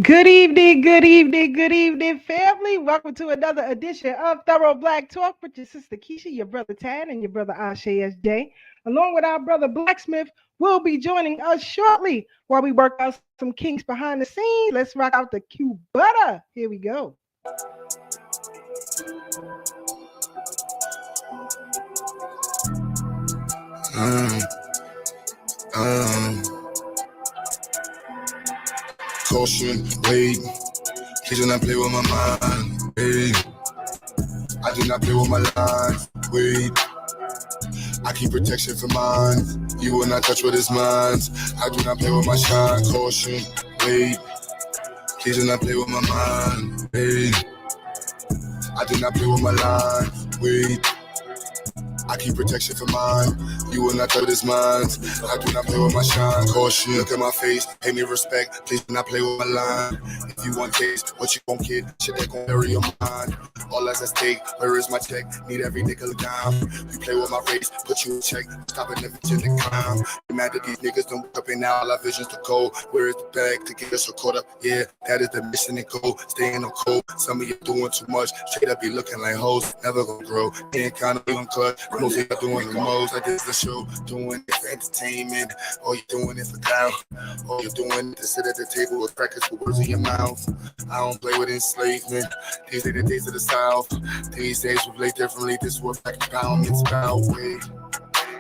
Good evening, family. Welcome to another edition of Thorough Black Talk with your sister Keisha, your brother Tad, and your brother Ashe SJ. Along with our brother Blacksmith, will be joining us shortly while we work out some kinks behind the scenes. Let's rock out the Quebutter. Here we go. Caution, wait, please do not play with my mind, hey. I do not play with my life, wait. I keep protection for mine, you will not touch what is mine. I do not play with my shine, caution, wait, please do not play with my mind, hey. I do not play with my life, wait. I keep protection for mine. You will not touch this mind. I do not play with my shine. Caution, look at my face, pay me respect. Please do not play with my line. If you want taste, what you gon' get? Shit that gon' bury your mind. All that's at stake, where is my check? Need every nickel down. You play with my race, put you in check. Stop it, never to the climb. You mad that these niggas don't wake up and now all our visions to go. Where is the bag to get us so caught up? Yeah, that is the mission and goal. Staying on cold. Some of you doing too much. Straight up be looking like hoes. Never gonna grow. Ain't kinda doing clutch. Most of you doing the most. I did the show, doing it for entertainment. All you doing is for down. All you doing is to sit at the table with practice with words in your mouth. I don't play with enslavement. These are the days of the South. These days we play differently. This what back pound it's about. Wait.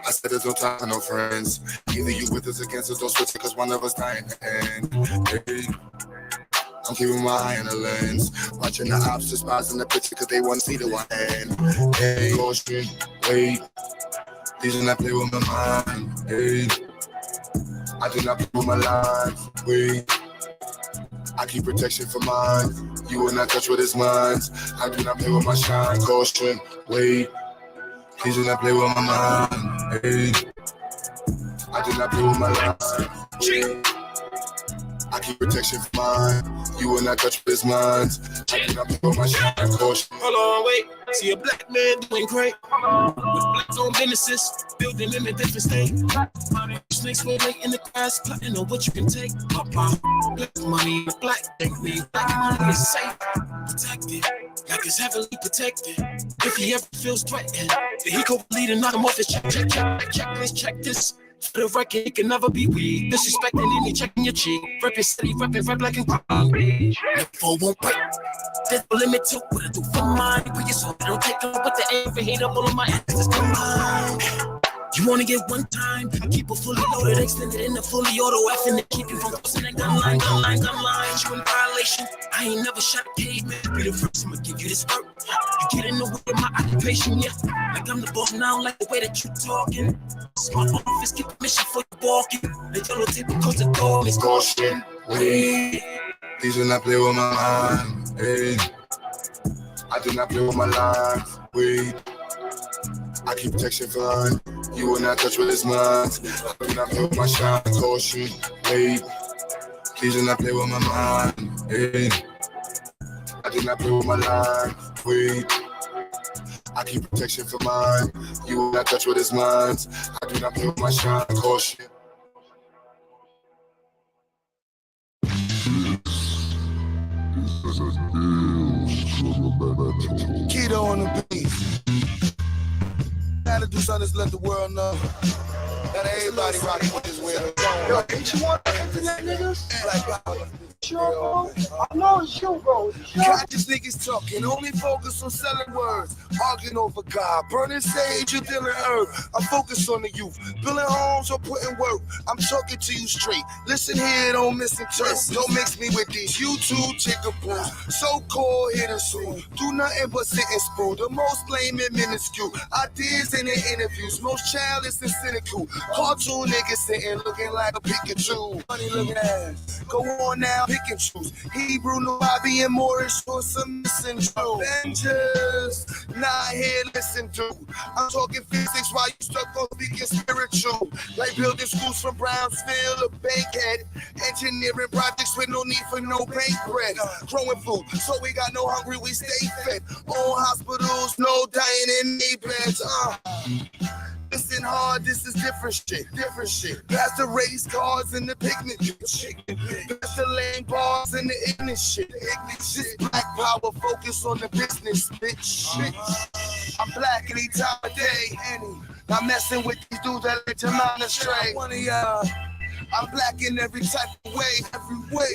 I said there's no time for no friends. Either you with us against us, don't switch it, cause one of us dying in the end. Hey. I'm keeping my eye on the lens. Watching the ops despising the picture cause they want to see the one hand. Hey, caution, wait. These do not play with my mind. Hey, I do not play with my life. Wait, I keep protection for mine. You will not touch what is mine. I do not play with my shine. Caution, wait. Please do not play with my mind. Hey, I do not play with my life. Wait. I keep protection for mine. You will not touch this mind. I do not play with my shine. Caution. Hold on, wait. See a black man doing great. With black owned businesses, building in a different state. Snakes will late in the grass, plotting on what you can take. Papa, black money, black think me. Black money is safe, protected. Like it's heavily protected. If he ever feels threatened, then he go lead and knock him off his check this. For the record, it can never be weak. Disrespecting any checking your cheek. Rep your city, rep black and green. Never won't break. There's no limit to what I do for mine. Put your soul, don't take them with the aim for hate up all of my answers combined. You wanna get one time? I keep it fully loaded, extended in the fully auto effing to keep you from crossing that gun line. You in violation. I ain't never shot a caveman. Be the first, I'ma give you this work. You get in the way of my occupation, yeah. Like I'm the boss now, like the way that you talking. Smart office, get permission for you walking. The yellow tape because the dog is caution. Wait, please do not play with my mind. Hey, I do not play with my life. Wait, I keep protection for mine. You will not touch with this mind. I do not play with my shine. Caution. Wait, please do not play with my mind. Hey, I do not play with my life. Wait, I keep protection for mine. You will not touch with this mind. I do not play with my shine. Caution. Keto on the beat. Gotta do something to let the world know that everybody rocking with this weird. Yo, ain't you want the internet niggas? Black power. Sure, bro. I know it's you, bro. Got these niggas talking, only focus on selling words. Arguing over God, burning sage, you dealing herb. I focus on the youth, building homes or putting work. I'm talking to you straight. Listen here, don't misinterpret. Don't mix me with these YouTube jiggaboos. So-called hidden soul. Do nothing but sit and spoon. The most lame and minuscule. Ideas in the interviews, most childish and cynical. Cartoon niggas sitting looking like a Pikachu. Funny looking ass. Go on now, pick and choose. Hebrew, no Bobby and Morris for some missing Drew. Avengers, not here, listen to. I'm talking physics while you stuck on speaking spiritual. Like building schools from Brownsville to Bankhead. Engineering projects with no need for no bank bread. Growing food, so we got no hungry, we stay fed. All hospitals, no dying in their beds. Listen hard, this is different shit, different shit. Past the race cars and the picnic shit. Past the lane bars and the ignorant shit. This black power, focus on the business, bitch. I'm black any time of day, not messing with these dudes that let your mind astray. One of y'all, I'm black in every type of way,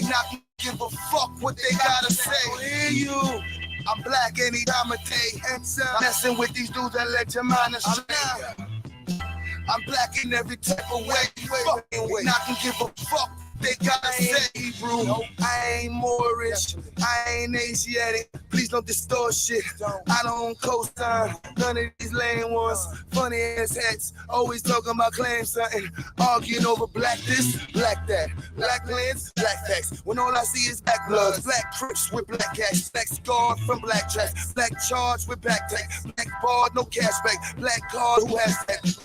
not give a fuck what they gotta say. Hear you. I'm black any time of day, messing with these dudes that let your mind astray. I'm black in every type of way, not gonna give a fuck. They gotta say Hebrew. I ain't Moorish, I ain't Asiatic. Please don't distort shit. I don't co-sign none of these lame ones. Funny ass hats, always talking about claim something. Arguing over black this, black that. Black lands, black facts. When all I see is black bloods, black crips with black cash, black scar from black tracks, black charge with back tag, black bar, no cashback, black card who has that.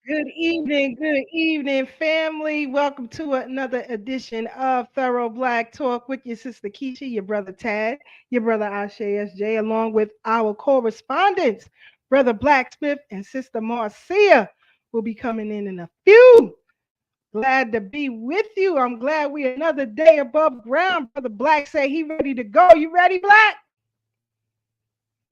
Good evening, family. Welcome to another edition of Thorough Black Talk with your sister Keisha, your brother Tad, your brother Ashe SJ, along with our correspondents, brother Blacksmith and sister Marcia will be coming in a few. Glad to be with you. I'm glad we another day above ground. Brother Black say he ready to go. You ready, Black?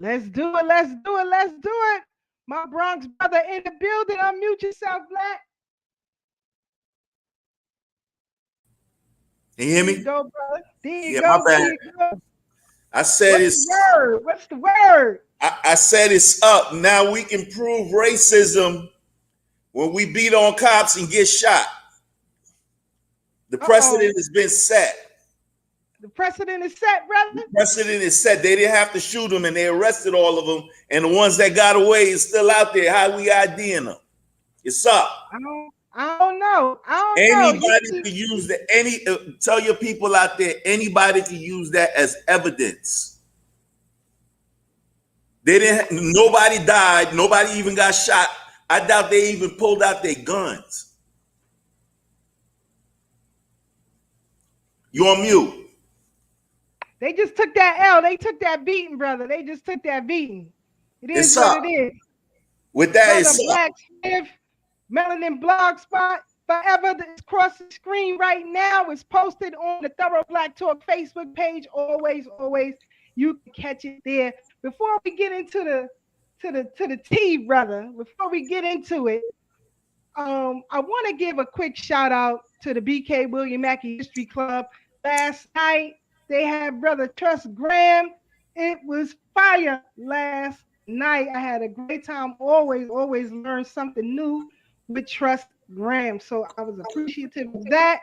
Let's do it. My Bronx brother in the building. Unmute yourself, Black. Can you hear me? There you go, brother. There you go. My bad. I said What's the word? I said it's up. Now we can prove racism when we beat on cops and get shot. The precedent has been set. The precedent is set, brother. The precedent is set. They didn't have to shoot them, and they arrested all of them. And the ones that got away is still out there. How we IDing them? It's up. I don't know. Anybody can use that. Tell your people out there. Anybody can use that as evidence. They didn't. Nobody died. Nobody even got shot. I doubt they even pulled out their guns. You on mute? They just took that L. They took that beating, brother. They just took that beating. It is what it is. With that, it's Blacksmith, Melanin Blogspot, forever. It's across the screen right now. It's posted on the Thorough Black Talk Facebook page. Always, you can catch it there. Before we get into the tea, brother. Before we get into it, I want to give a quick shout out to the BK William Mackey History Club. Last night, they had Brother Trust Graham. It was fire last night. I had a great time. Always learn something new with Trust Graham. So I was appreciative of that.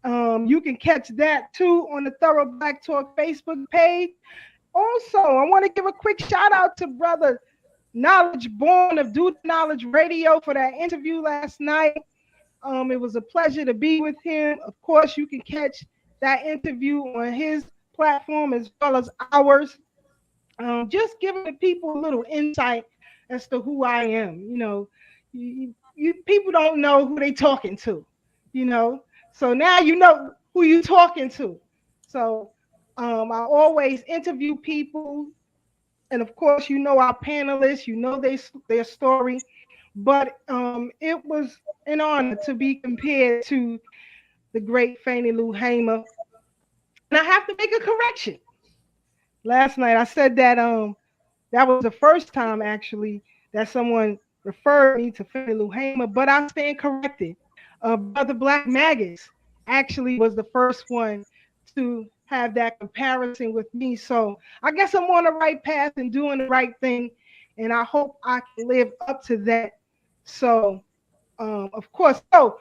You can catch that too on the Thorough Black Talk Facebook page. Also, I want to give a quick shout out to Brother Knowledge Born of Do Knowledge Radio for that interview last night. It was a pleasure to be with him. Of course, you can catch that interview on his platform as well as ours. Just giving the people a little insight as to who I am. You know, you people don't know who they talking to, you know. So now you know who you talking to. So I always interview people, and of course, you know our panelists, you know their story. But it was an honor to be compared to the great Fannie Lou Hamer. And I have to make a correction. Last night I said that that was the first time actually that someone referred me to Fannie Lou Hamer, but I stand corrected. Brother Black Magus actually was the first one to have that comparison with me. So I guess I'm on the right path and doing the right thing, and I hope I can live up to that. So of course, so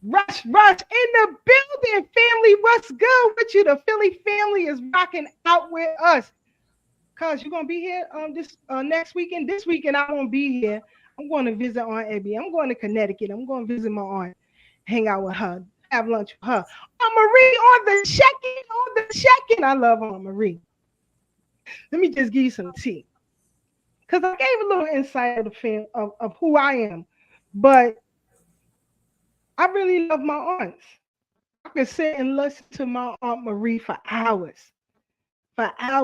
Rush in the building, family. What's good with you? The Philly family is rocking out with us. Cuz you're gonna be here this next weekend. This weekend I won't be here. I'm going to visit Aunt Abby. I'm going to Connecticut. I'm going to visit my aunt, hang out with her, have lunch with her. Aunt Marie on the check-in. I love Aunt Marie. Let me just give you some tea. Because I gave a little insight of who I am. But I really love my aunts. I can sit and listen to my Aunt Marie for hours.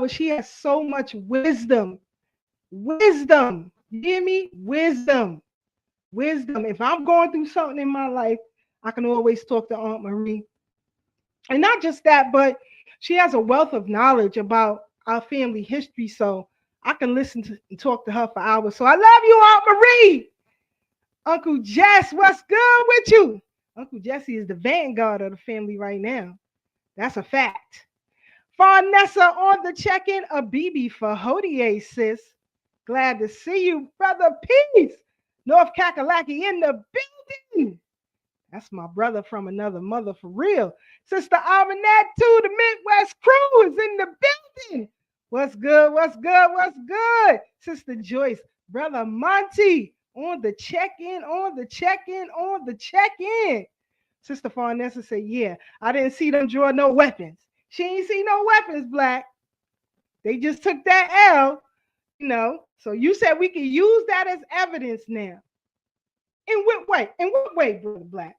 She has so much wisdom Wisdom. You hear me? Wisdom. Wisdom. If I'm going through something in my life, I can always talk to Aunt Marie. And not just that, but she has a wealth of knowledge about our family history. So I can listen to and talk to her for hours. So I love you, Aunt Marie. Uncle Jess, what's good with you? Uncle Jesse is the vanguard of the family right now. That's a fact. Farnessa on the check-in, a BB for Hodier, sis. Glad to see you, brother. Peace. North Kakalaki in the building. That's my brother from another mother for real. Sister Armanette too, the Midwest crew is in the building. What's good? What's good? What's good? Sister Joyce, brother Monty on the check-in, on the check-in, on the check-in. Sister Farnessa said, yeah, I didn't see them draw no weapons. She ain't see no weapons, Black. They just took that L, you know. So you said we can use that as evidence now. In what way? In what way, Brother Black?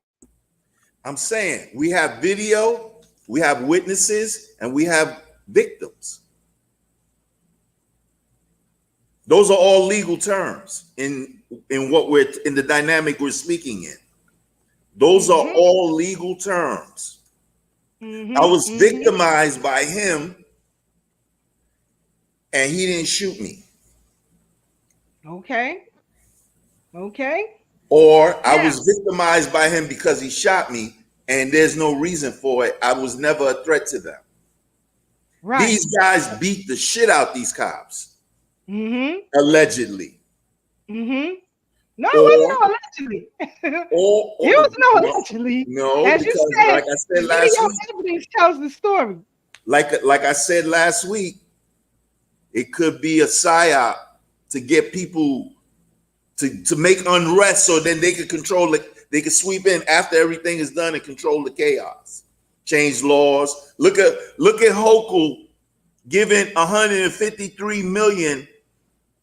I'm saying we have video, we have witnesses, and we have victims. Those are all legal terms in what we're in the dynamic we're speaking in. Those are all legal terms. I was victimized by him, and he didn't shoot me. Okay. Okay. Or I was victimized by him because he shot me, and there's no reason for it. I was never a threat to them. Right. These guys beat the shit out these cops. Allegedly. No, it wasn't no allegedly. It was no allegedly. No, as because you said, like I said last week, evidence tells the story. Like I said last week, it could be a psyop to get people to make unrest, so then they could control it. They could sweep in after everything is done and control the chaos, change laws. Look at Hochul giving 153 million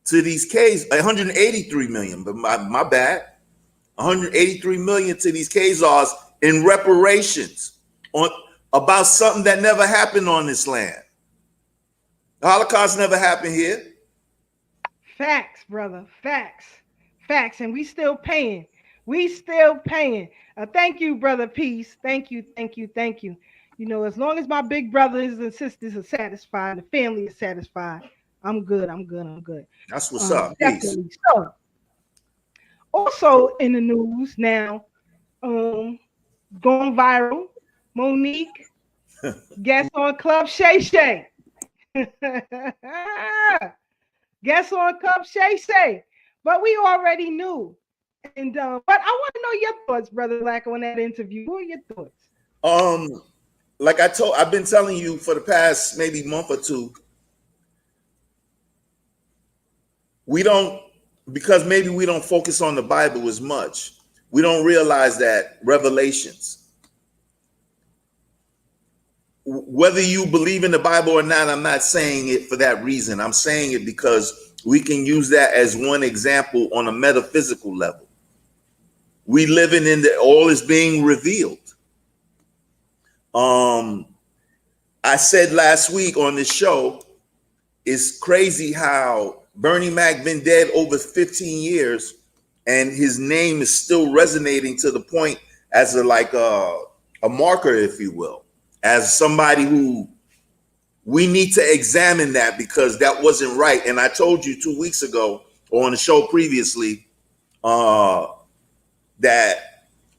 to these cases, 183 million, but my bad, 183 million to these Khazars in reparations on about something that never happened on this land. The Holocaust never happened here. Facts, brother. Facts. Facts. And we still paying. We still paying. Thank you, brother. Peace. Thank you. Thank you. Thank you. You know, as long as my big brothers and sisters are satisfied, the family is satisfied, I'm good. I'm good. I'm good. That's what's up. Definitely. Peace. So, also in the news now, going viral, Monique guest on Club Shay Shay. Guest on Club Shay Shay. But we already knew. And but I want to know your thoughts, Brother Black, on that interview. What are your thoughts? Like I've been telling you for the past maybe month or two. Because maybe we don't focus on the Bible as much. We don't realize that revelations, whether you believe in the Bible or not, I'm not saying it for that reason. I'm saying it because we can use that as one example on a metaphysical level. We living in all is being revealed. I said last week on this show, it's crazy how Bernie Mac been dead over 15 years and his name is still resonating to the point as a marker, if you will, as somebody who we need to examine that because that wasn't right. And I told you 2 weeks ago or on the show previously that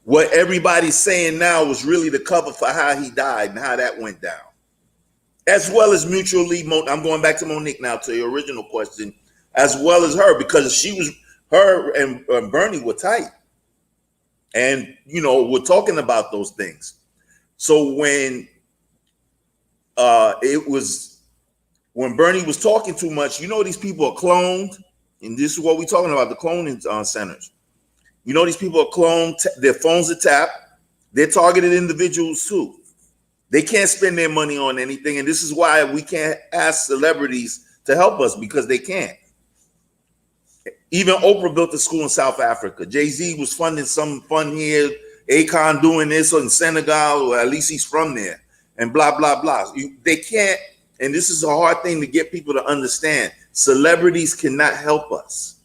what everybody's saying now was really the cover for how he died and how that went down. As well as mutually, I'm going back to Monique now to your original question, as well as her, because her and Bernie were tight. And, you know, we're talking about those things. So when when Bernie was talking too much, you know, these people are cloned. And this is what we're talking about, the cloning centers. You know, these people are cloned. Their phones are tapped. They're targeted individuals too. They can't spend their money on anything. And this is why we can't ask celebrities to help us, because they can't. Even Oprah built a school in South Africa. Jay-Z was funding some fund here. Akon doing this in Senegal, or at least he's from there, and blah, blah, blah. They can't and this is a hard thing to get people to understand. Celebrities cannot help us.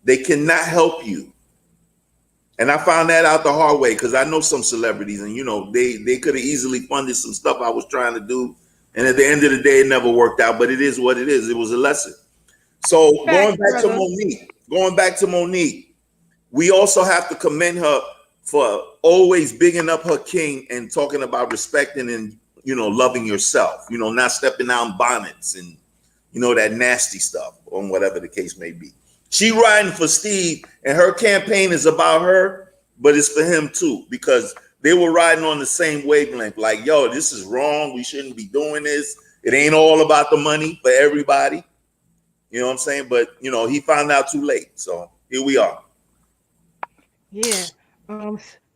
They cannot help you. And I found that out the hard way because I know some celebrities, and they could have easily funded some stuff I was trying to do. And at the end of the day, it never worked out, but it is what it is. It was a lesson. So going back to Monique, we also have to commend her for always bigging up her king and talking about respecting and, loving yourself, not stepping out bonnets and, that nasty stuff or whatever the case may be. She riding for Steve, and her campaign is about her, but it's for him too, because they were riding on the same wavelength. Like, yo, this is wrong. We shouldn't be doing this. It ain't all about the money for everybody. You know what I'm saying? But, he found out too late. So here we are. Yeah.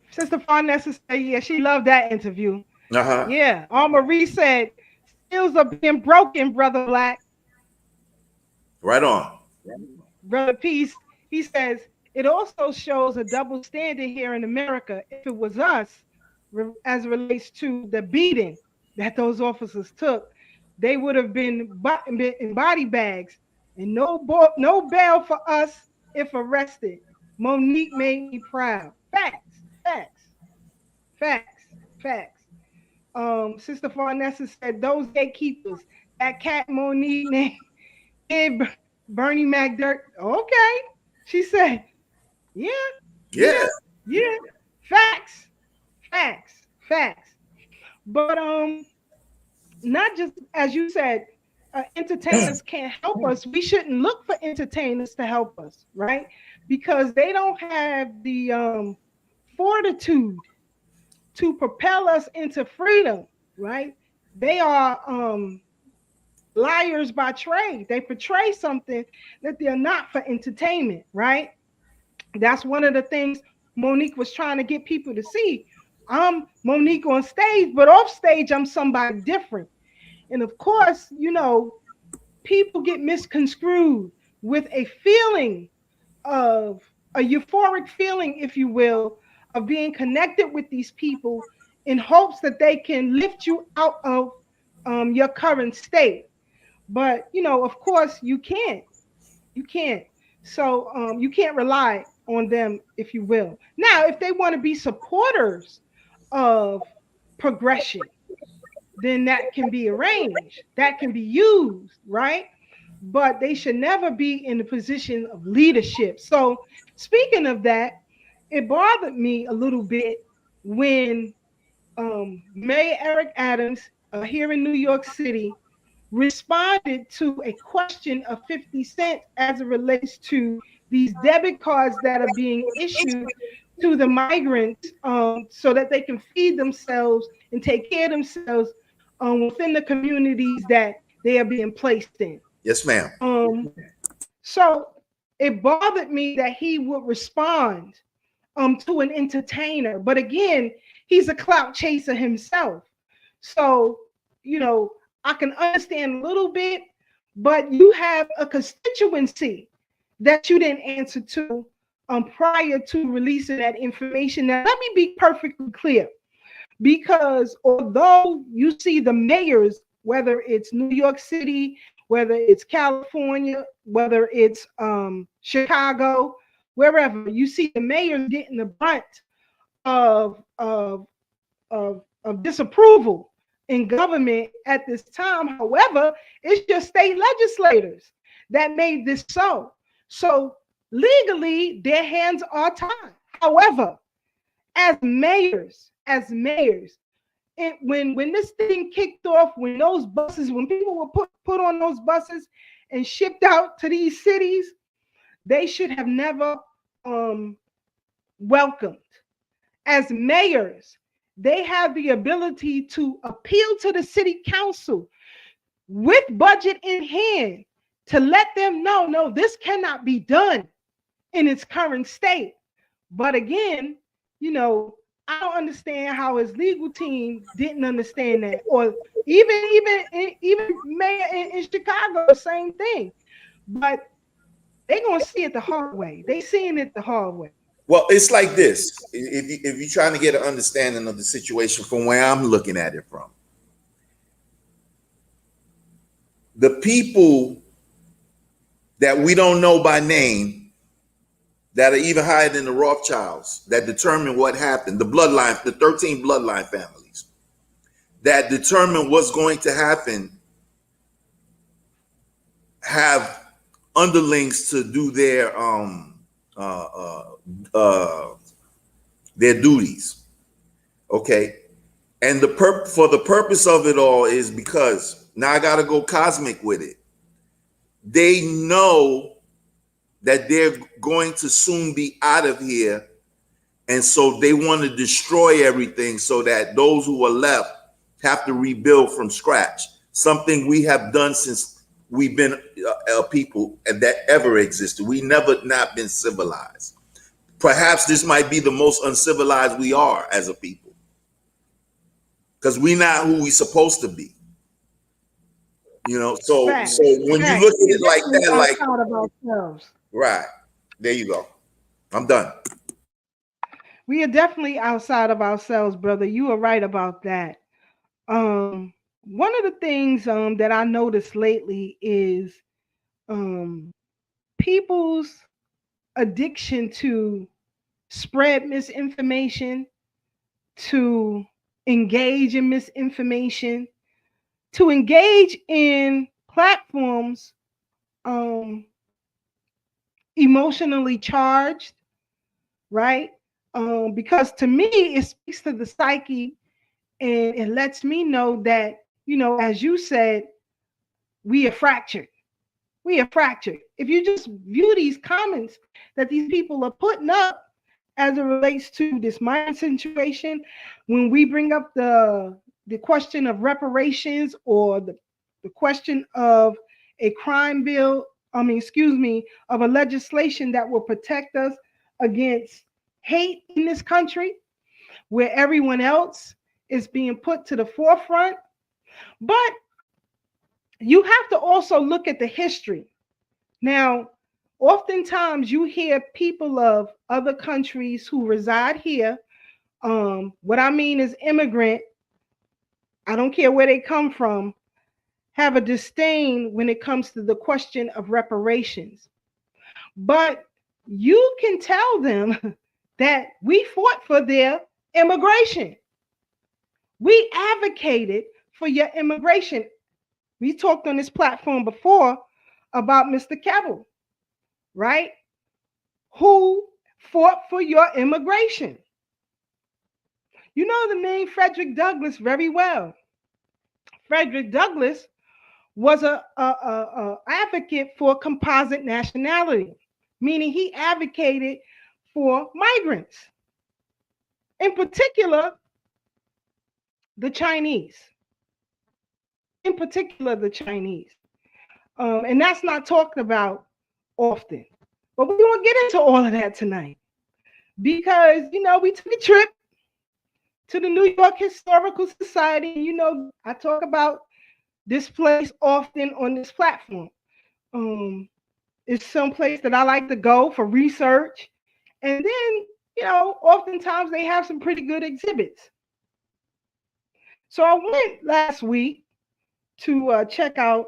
Sister Farnessa said, yeah, she loved that interview. Uh-huh. Yeah. Marie said, skills are being broken, Brother Black. Right on. Brother Peace, he says, it also shows a double standard here in America. If it was us, as it relates to the beating that those officers took, they would have been in body bags and no bail for us if arrested. Monique made me proud. Facts. Sister Farnessa said, those gatekeepers, that cat Monique named Bernie McDirt. Okay. She said, yeah. Facts. But not just, as you said, entertainers can't help us. We shouldn't look for entertainers to help us, right? Because they don't have the fortitude to propel us into freedom, right? They are liars by trade. They portray something that they're not for entertainment, right? That's one of the things Monique was trying to get people to see. I'm Monique on stage, but off stage, I'm somebody different. And of course, people get misconstrued with a feeling of a euphoric feeling, if you will, of being connected with these people in hopes that they can lift you out of your current state. But, of course, you can't. So you can't rely on them, if you will. Now, if they want to be supporters of progression, then that can be arranged. That can be used, right? But they should never be in the position of leadership. So speaking of that, it bothered me a little bit when Mayor Eric Adams here in New York City responded to a question of 50 Cent as it relates to these debit cards that are being issued to the migrants so that they can feed themselves and take care of themselves within the communities that they are being placed in. Yes, ma'am. So it bothered me that he would respond to an entertainer. But again, he's a clout chaser himself. So, I can understand a little bit, but you have a constituency that you didn't answer to prior to releasing that information. Now, let me be perfectly clear, because although you see the mayors, whether it's New York City, whether it's California, whether it's Chicago, wherever, you see the mayors getting the brunt of disapproval in government at this time. However, it's just state legislators that made this so. So legally, their hands are tied. However, as mayors, when this thing kicked off, when people were put on those buses and shipped out to these cities, they should have never welcomed. As mayors, they have the ability to appeal to the city council with budget in hand to let them know, no, this cannot be done in its current state. But again, I don't understand how his legal team didn't understand that, or even mayor in Chicago, same thing. But they're gonna see it the hard way. They seeing it the hard way. Well, it's like this. If you're trying to get an understanding of the situation from where I'm looking at it from, the people that we don't know by name, that are even higher than the Rothschilds, that determine what happened, the bloodline, the 13 bloodline families, that determine what's going to happen, have underlings to do their duties. Okay. And for the purpose of it all is because now I gotta go cosmic with it. They know that they're going to soon be out of here, and so they want to destroy everything so that those who are left have to rebuild from scratch. Something we have done since we've been a people that ever existed. We never not been civilized. Perhaps this might be the most uncivilized we are as a people, because we're not who we're supposed to be. You know, so Facts. so when you look at it like that, like outside of ourselves. right, there you go. I'm done. We are definitely outside of ourselves, brother. You are right about that. One of the things that I noticed lately is people's addiction to spread misinformation, to engage in misinformation, to engage in platforms emotionally charged, right? Because to me, it speaks to the psyche, and it lets me know that, as you said, we are fractured. We are fractured. If you just view these comments that these people are putting up as it relates to this migrant situation, when we bring up the question of reparations, or the question of a crime bill, of a legislation that will protect us against hate in this country, where everyone else is being put to the forefront. But you have to also look at the history. Now, oftentimes you hear people of other countries who reside here. What I mean is immigrant. I don't care where they come from, have a disdain when it comes to the question of reparations. But you can tell them that we fought for their immigration. We advocated for your immigration. We talked on this platform before about Mr. Quebutter, right? Who fought for your immigration. You know the name Frederick Douglass very well. Frederick Douglass was a advocate for composite nationality, meaning he advocated for migrants, in particular the Chinese. In particular, the Chinese. And that's not talked about often. But we're going to get into all of that tonight, because, we took a trip to the New York Historical Society. I talk about this place often on this platform. It's some place that I like to go for research. And then, oftentimes they have some pretty good exhibits. So I went last week to check out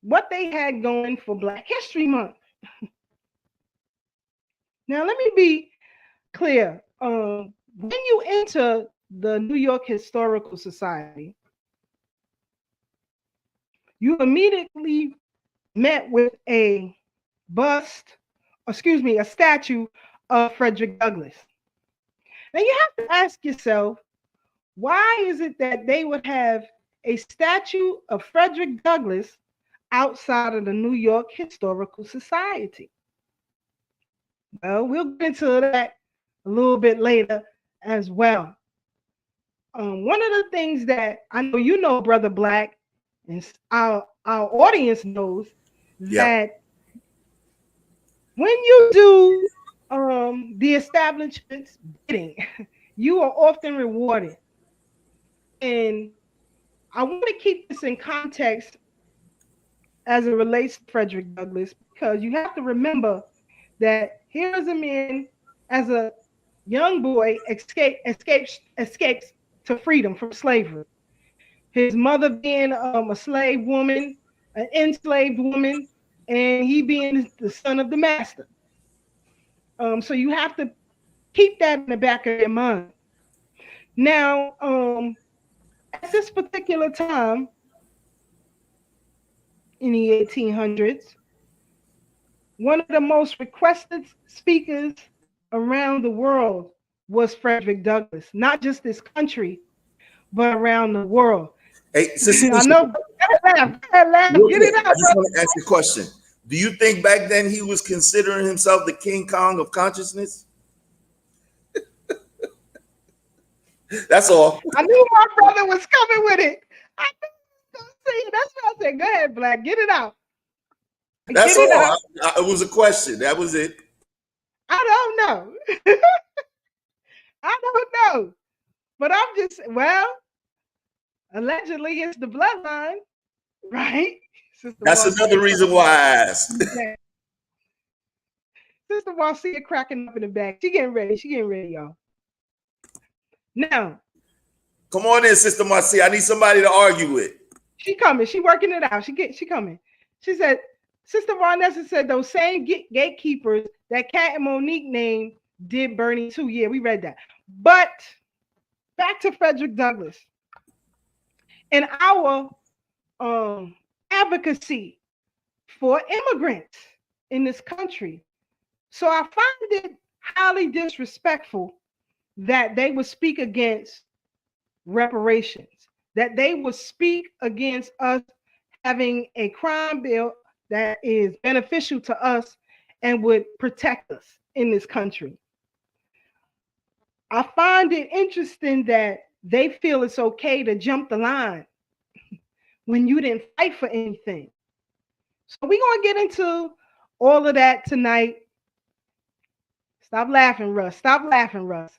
what they had going for Black History Month. Now, let me be clear. When you enter the New York Historical Society, you immediately met with a statue of Frederick Douglass. Now, you have to ask yourself, why is it that they would have a statue of Frederick Douglass outside of the New York Historical Society? Well, we'll get into that a little bit later as well. One of the things that I know Brother Black, and our audience knows, that when you do the establishment's bidding, you are often rewarded. And I want to keep this in context as it relates to Frederick Douglass, because you have to remember that here is a man, as a young boy, escapes to freedom from slavery. His mother being a slave woman, an enslaved woman, and he being the son of the master. So you have to keep that in the back of your mind. Now, at this particular time in the 1800s, one of the most requested speakers around the world was Frederick Douglass, not just this country, but around the world. Hey, Sister I Keisha, know, laugh, real get quick, it I out, just brother. want to ask you a question. Do you think back then he was considering himself the King Kong of consciousness? That's all. I knew my brother was coming with it. I knew he was gonna say it. That's why I said, go ahead, Black, get it out. That's Get it all. out. It was a question. That was it. I don't know. I don't know. But I'm just, well, allegedly it's the bloodline, right? Sister That's another Marcia reason why I asked. Sister Marcia cracking up in the back. She getting ready. She getting ready, y'all. Now, Come on in, Sister Marcia. I need somebody to argue with. she coming. She working it out. She coming. She said, Sister Vanessa said those same gatekeepers that Cat and Monique named did Bernie too. Yeah, we read that. But back to Frederick Douglass. In our advocacy for immigrants in this country. So I find it highly disrespectful that they would speak against reparations, that they would speak against us having a crime bill that is beneficial to us and would protect us in this country. I find it interesting that they feel it's okay to jump the line when you didn't fight for anything. So we're going to get into all of that tonight. Stop laughing, Russ. Stop laughing, Russ.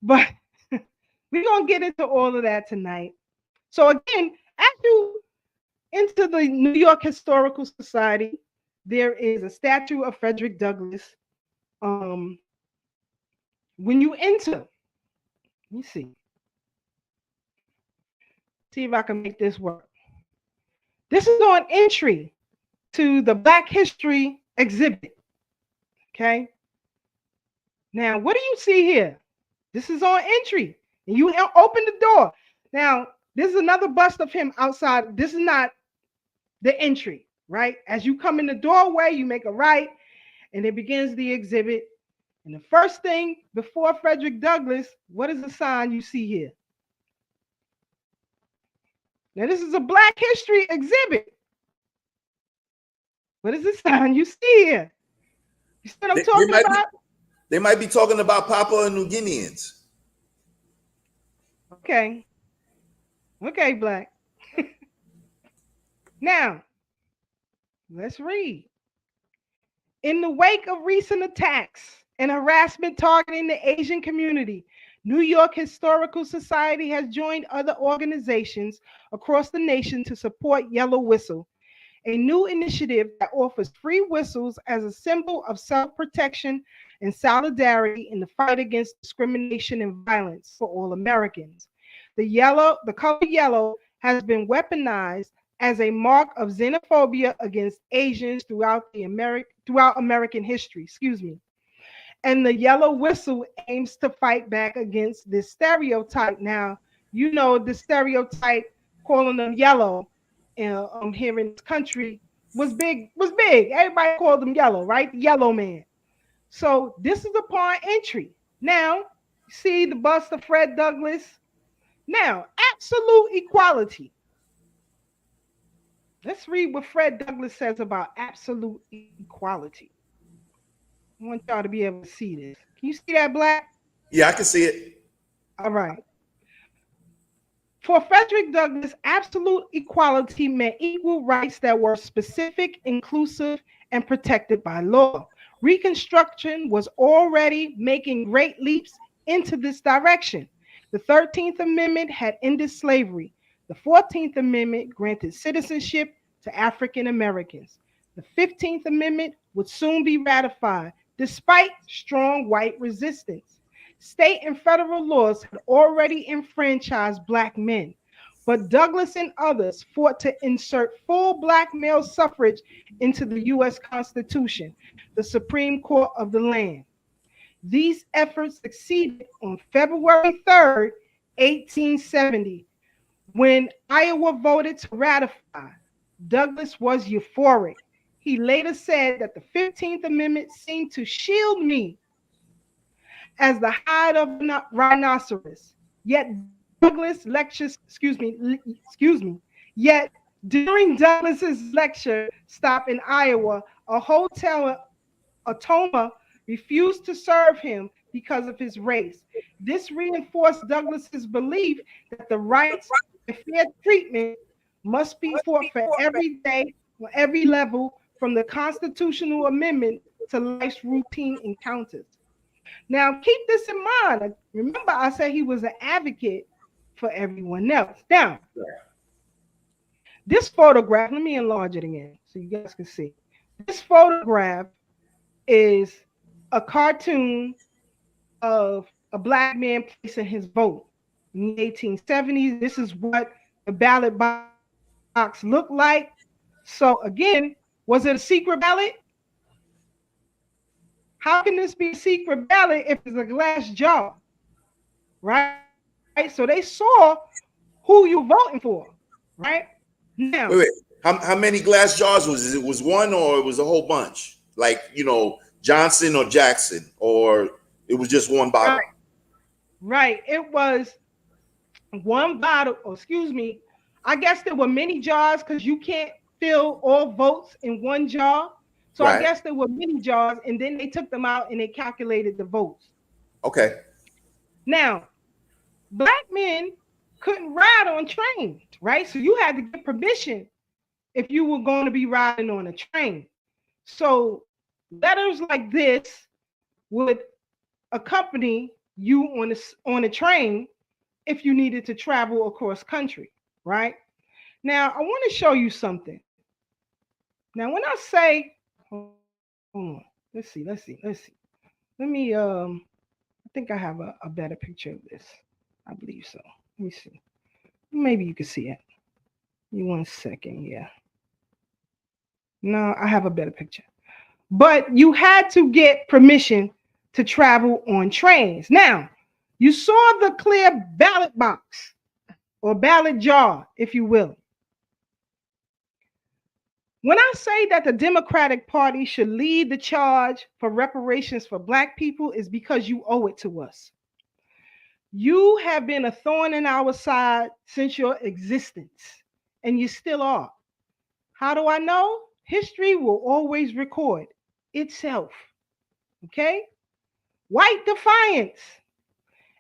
But we're going to get into all of that tonight. So again, as you enter the New York Historical Society, there is a statue of Frederick Douglass. When you enter, let me see if I can make this work. This is on entry to the Black History exhibit. Okay. Now, what do you see here? This is on entry. And you open the door. Now, this is another bust of him outside. This is not the entry, right? As you come in the doorway, you make a right, and it begins the exhibit. And the first thing before Frederick Douglass, what is the sign you see here? Now, this is a Black History exhibit. What is the sign you see here? You see what I'm talking about? They might be talking about Papua New Guineans. Okay. Okay, Black. Now, let's read. In the wake of recent attacks and harassment targeting the Asian community, New York Historical Society has joined other organizations across the nation to support Yellow Whistle, a new initiative that offers free whistles as a symbol of self-protection and solidarity in the fight against discrimination and violence for all Americans. The color yellow has been weaponized as a mark of xenophobia against Asians throughout American history. And the yellow whistle aims to fight back against this stereotype. Now, you know the stereotype calling them yellow here in this country was big. Everybody called them yellow, right? The yellow man. So this is upon entry. Now, see the bust of Fred Douglass. Now, absolute equality. Let's read what Fred Douglass says about absolute equality. I want y'all to be able to see this. Can you see that, Black? Yeah, I can see it. All right. For Frederick Douglass, absolute equality meant equal rights that were specific, inclusive, and protected by law. Reconstruction was already making great leaps into this direction. The 13th Amendment had ended slavery. The 14th Amendment granted citizenship to African Americans. The 15th Amendment would soon be ratified, despite strong white resistance. State and federal laws had already enfranchised Black men. but Douglas and others fought to insert full black male suffrage into the U.S. Constitution, the Supreme Court of the land. These efforts succeeded on February 3rd, 1870, when Iowa voted to ratify. Douglas was euphoric. He later said that the 15th Amendment seemed to shield me as the hide of a rhinoceros. Yet Douglas lectures, excuse me. Yet during Douglas's lecture stop in Iowa, a hotel in Otoma refused to serve him because of his race. This reinforced Douglas's belief that the rights and fair treatment must be fought for every day on every level, from the constitutional amendment to life's routine encounters. Now, keep this in mind. Remember, I said he was an advocate for everyone else. Now, this photograph, let me enlarge it again so you guys can see. This photograph is a cartoon of a black man placing his vote in the 1870s. This is what the ballot box looked like. So again, was it a secret ballot? How can this be a secret ballot if it's a glass jar? Right? So they saw who you voting for, right? Now, wait. How many glass jars was it? It was one, or it was a whole bunch? Like, Johnson or Jackson, or it was just one bottle? Right. It was one bottle, excuse me. I guess there were many jars because you can't fill all votes in one jar. So I guess there were many jars, and then they took them out and they calculated the votes. Okay. Now, black men couldn't ride on trains, right? So you had to get permission if you were going to be riding on a train. So letters like this would accompany you on a train if you needed to travel across country, right? Now, I want to show you something. Now, when I say, hold on, let's see. Let me, I think I have a better picture of this. I believe so. Let me see. Maybe you can see it. Give me 1 second, yeah. No, I have a better picture. But you had to get permission to travel on trains. Now, you saw the clear ballot box or ballot jar, if you will. When I say that the Democratic Party should lead the charge for reparations for black people, is because you owe it to us. You have been a thorn in our side since your existence, and you still are. How do I know? History will always record itself. Okay? White defiance.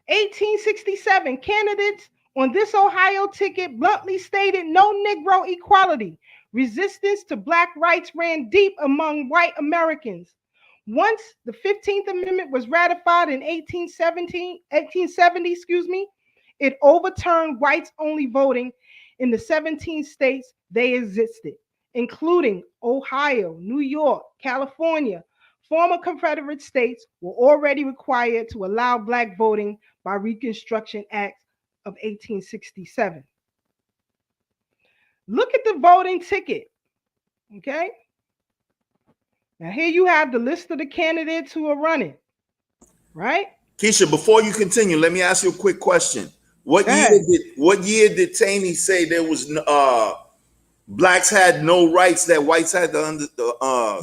1867, candidates on this Ohio ticket bluntly stated no Negro equality. Resistance to black rights ran deep among white Americans. Once the 15th Amendment was ratified in 1870, it overturned whites-only voting in the 17 states they existed, including Ohio, New York, California. Former Confederate states were already required to allow black voting by Reconstruction Act of 1867. Look at the voting ticket, okay? Now here you have the list of the candidates who are running, right? Keisha, before you continue, let me ask you a quick question. What year did Taney say there was blacks had no rights that whites had to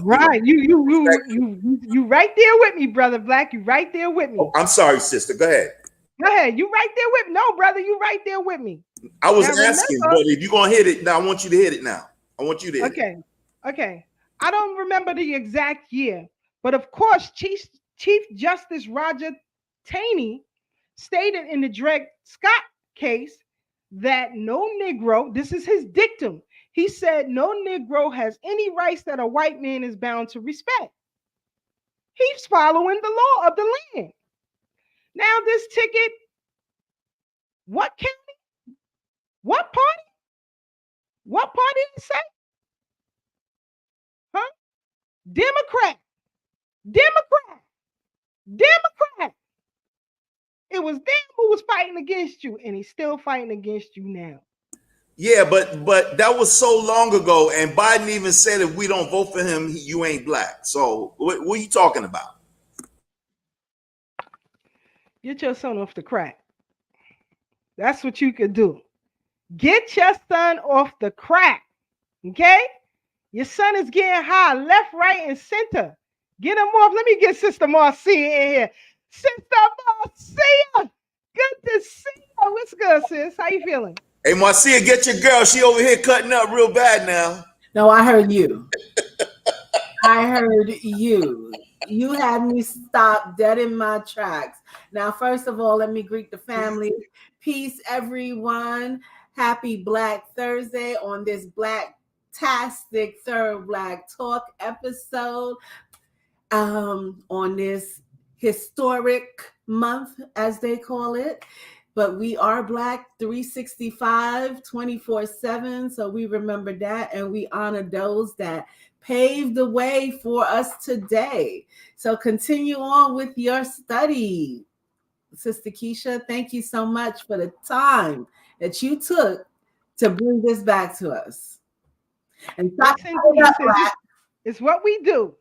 right? You right there with me, brother Black. You right there with me. Oh, I'm sorry, sister. Go ahead. Go ahead. You right there with me. No, brother, you right there with me. I was asking, but if you're gonna hit it now, I want you to hit it now. I want you to hit it. Okay. I don't remember the exact year, but of course, Chief Justice Roger Taney stated in the Dred Scott case that no Negro, this is his dictum, he said no Negro has any rights that a white man is bound to respect. He's following the law of the land. Now this ticket, what county? What party? What party did it say? Huh? Democrat. It was them who was fighting against you, and he's still fighting against you now. Yeah, but that was so long ago, and Biden even said if we don't vote for him, you ain't black. So what are you talking about? Get your son off the crack. That's what you could do. Get your son off the crack. Okay? Your son is getting high, left, right, and center. Get him off. Let me get Sister Marcia in here. Sister Marcia, good to see you. What's good, sis? How you feeling? Hey, Marcia, get your girl. She over here cutting up real bad now. No, I heard you. I heard you. You had me stop dead in my tracks. Now, first of all, let me greet the family. Peace, everyone. Happy Black Thursday on this Black-tastic Third Black Talk episode. On this historic month, as they call it. But we are Black 365, 24/7. So we remember that and we honor those that paved the way for us today. So continue on with your study. Sister Keisha, thank you so much for the time that you took to bring this back to us. And stop it's what we do.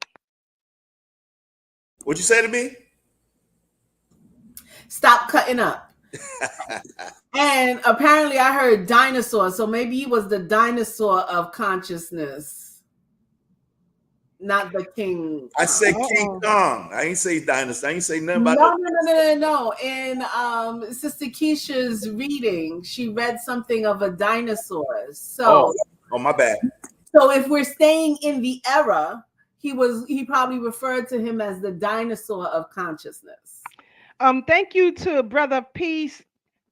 What'd you say to me? Stop cutting up. And apparently I heard dinosaur, so maybe he was the dinosaur of consciousness, not the king. I said King Kong. I ain't say dinosaur. I ain't say nothing about No. In Sister Keisha's reading, she read something of a dinosaur. So oh my bad. So if we're staying in the era, he probably referred to him as the dinosaur of consciousness. Thank you to Brother Peace,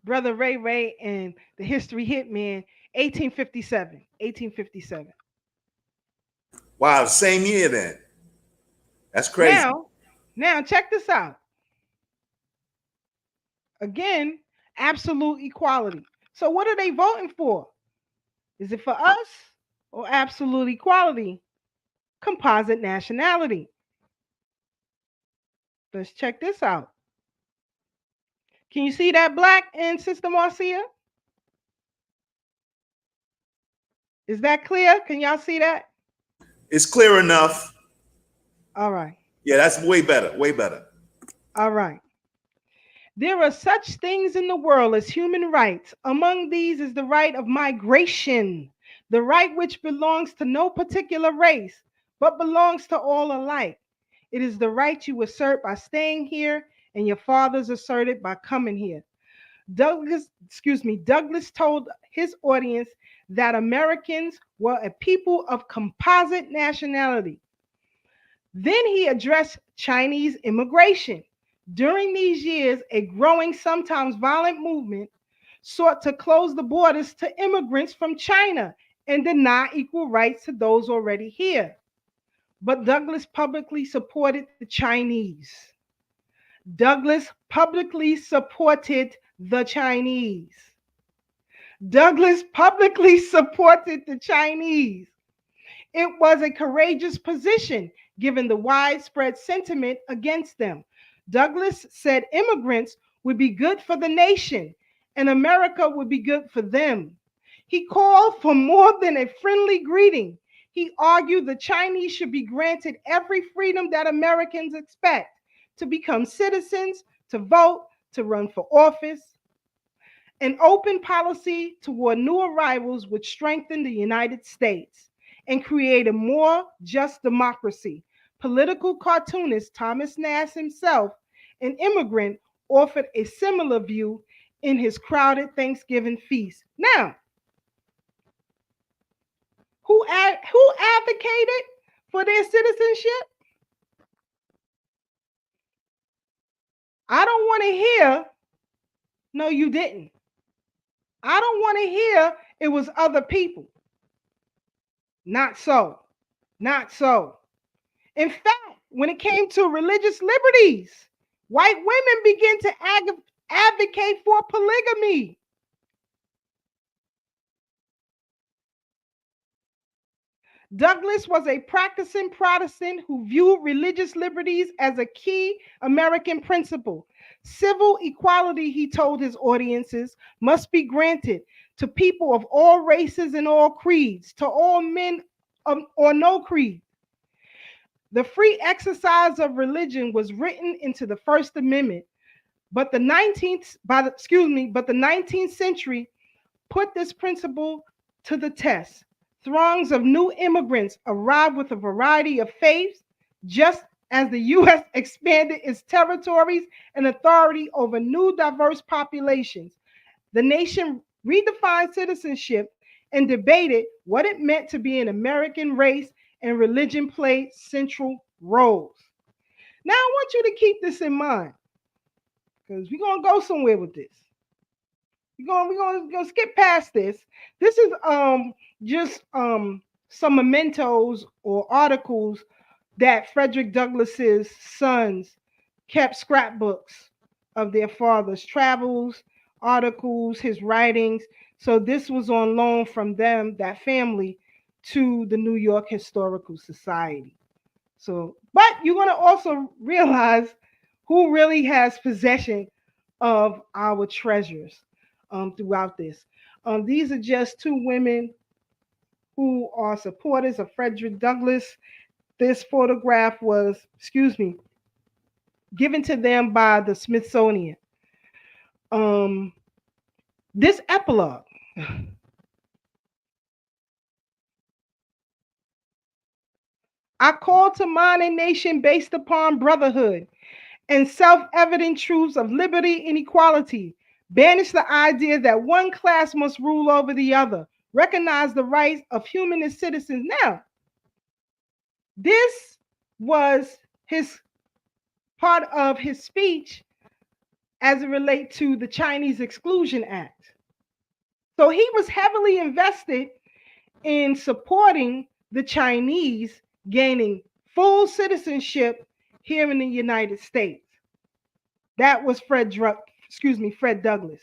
Brother Ray, and the History Hitman, 1857. Wow, same year then. That's crazy. Now check this out. Again, absolute equality. So what are they voting for? Is it for us or absolute equality? Composite nationality. Let's check this out. Can you see that black in Sister Marcia? Is that clear? Can y'all see that? It's clear enough. All right. Yeah, that's way better. Way better. All right. There are such things in the world as human rights. Among these is the right of migration, the right which belongs to no particular race, but belongs to all alike. It is the right you assert by staying here, and your fathers asserted by coming here. Douglas told his audience that Americans were a people of composite nationality. Then he addressed Chinese immigration. During these years, a growing, sometimes violent movement sought to close the borders to immigrants from China and deny equal rights to those already here. But Douglas publicly supported the Chinese. Douglas publicly supported the Chinese. Douglas publicly supported the Chinese. It was a courageous position given the widespread sentiment against them. Douglas said immigrants would be good for the nation and America would be good for them. He called for more than a friendly greeting. He argued the Chinese should be granted every freedom that Americans expect to become citizens, to vote, to run for office. An open policy toward new arrivals would strengthen the United States and create a more just democracy. Political cartoonist Thomas Nast himself, an immigrant, offered a similar view in his crowded Thanksgiving feast. Now, who advocated for their citizenship? I don't want to hear, no, you didn't. I don't want to hear it was other people. Not so. Not so. In fact, when it came to religious liberties, white women began to advocate for polygamy. Douglas was a practicing Protestant who viewed religious liberties as a key American principle. Civil equality, he told his audiences, must be granted to people of all races and all creeds, to all men or no creed. The free exercise of religion was written into the First Amendment, but the 19th century put this principle to the test. Throngs of new immigrants arrived with a variety of faiths, just as the U.S. expanded its territories and authority over new diverse populations. The nation redefined citizenship and debated what it meant to be an American. Race and religion played central roles. Now, I want you to keep this in mind because we're going to go somewhere with this. We're gonna skip past this. This is just some mementos or articles that Frederick Douglass's sons kept scrapbooks of their father's travels, articles, his writings. So this was on loan from them, that family, to the New York Historical Society. So, but you're gonna also realize who really has possession of our treasures throughout this. These are just two women who are supporters of Frederick Douglass. This photograph was, given to them by the Smithsonian. This epilogue. I call to mind a nation based upon brotherhood and self-evident truths of liberty and equality. Banish the idea that one class must rule over the other. Recognize the rights of humanist citizens. Now, this was his part of his speech as it relates to the Chinese Exclusion Act. So he was heavily invested in supporting the Chinese gaining full citizenship here in the United States. That was Fred Douglass.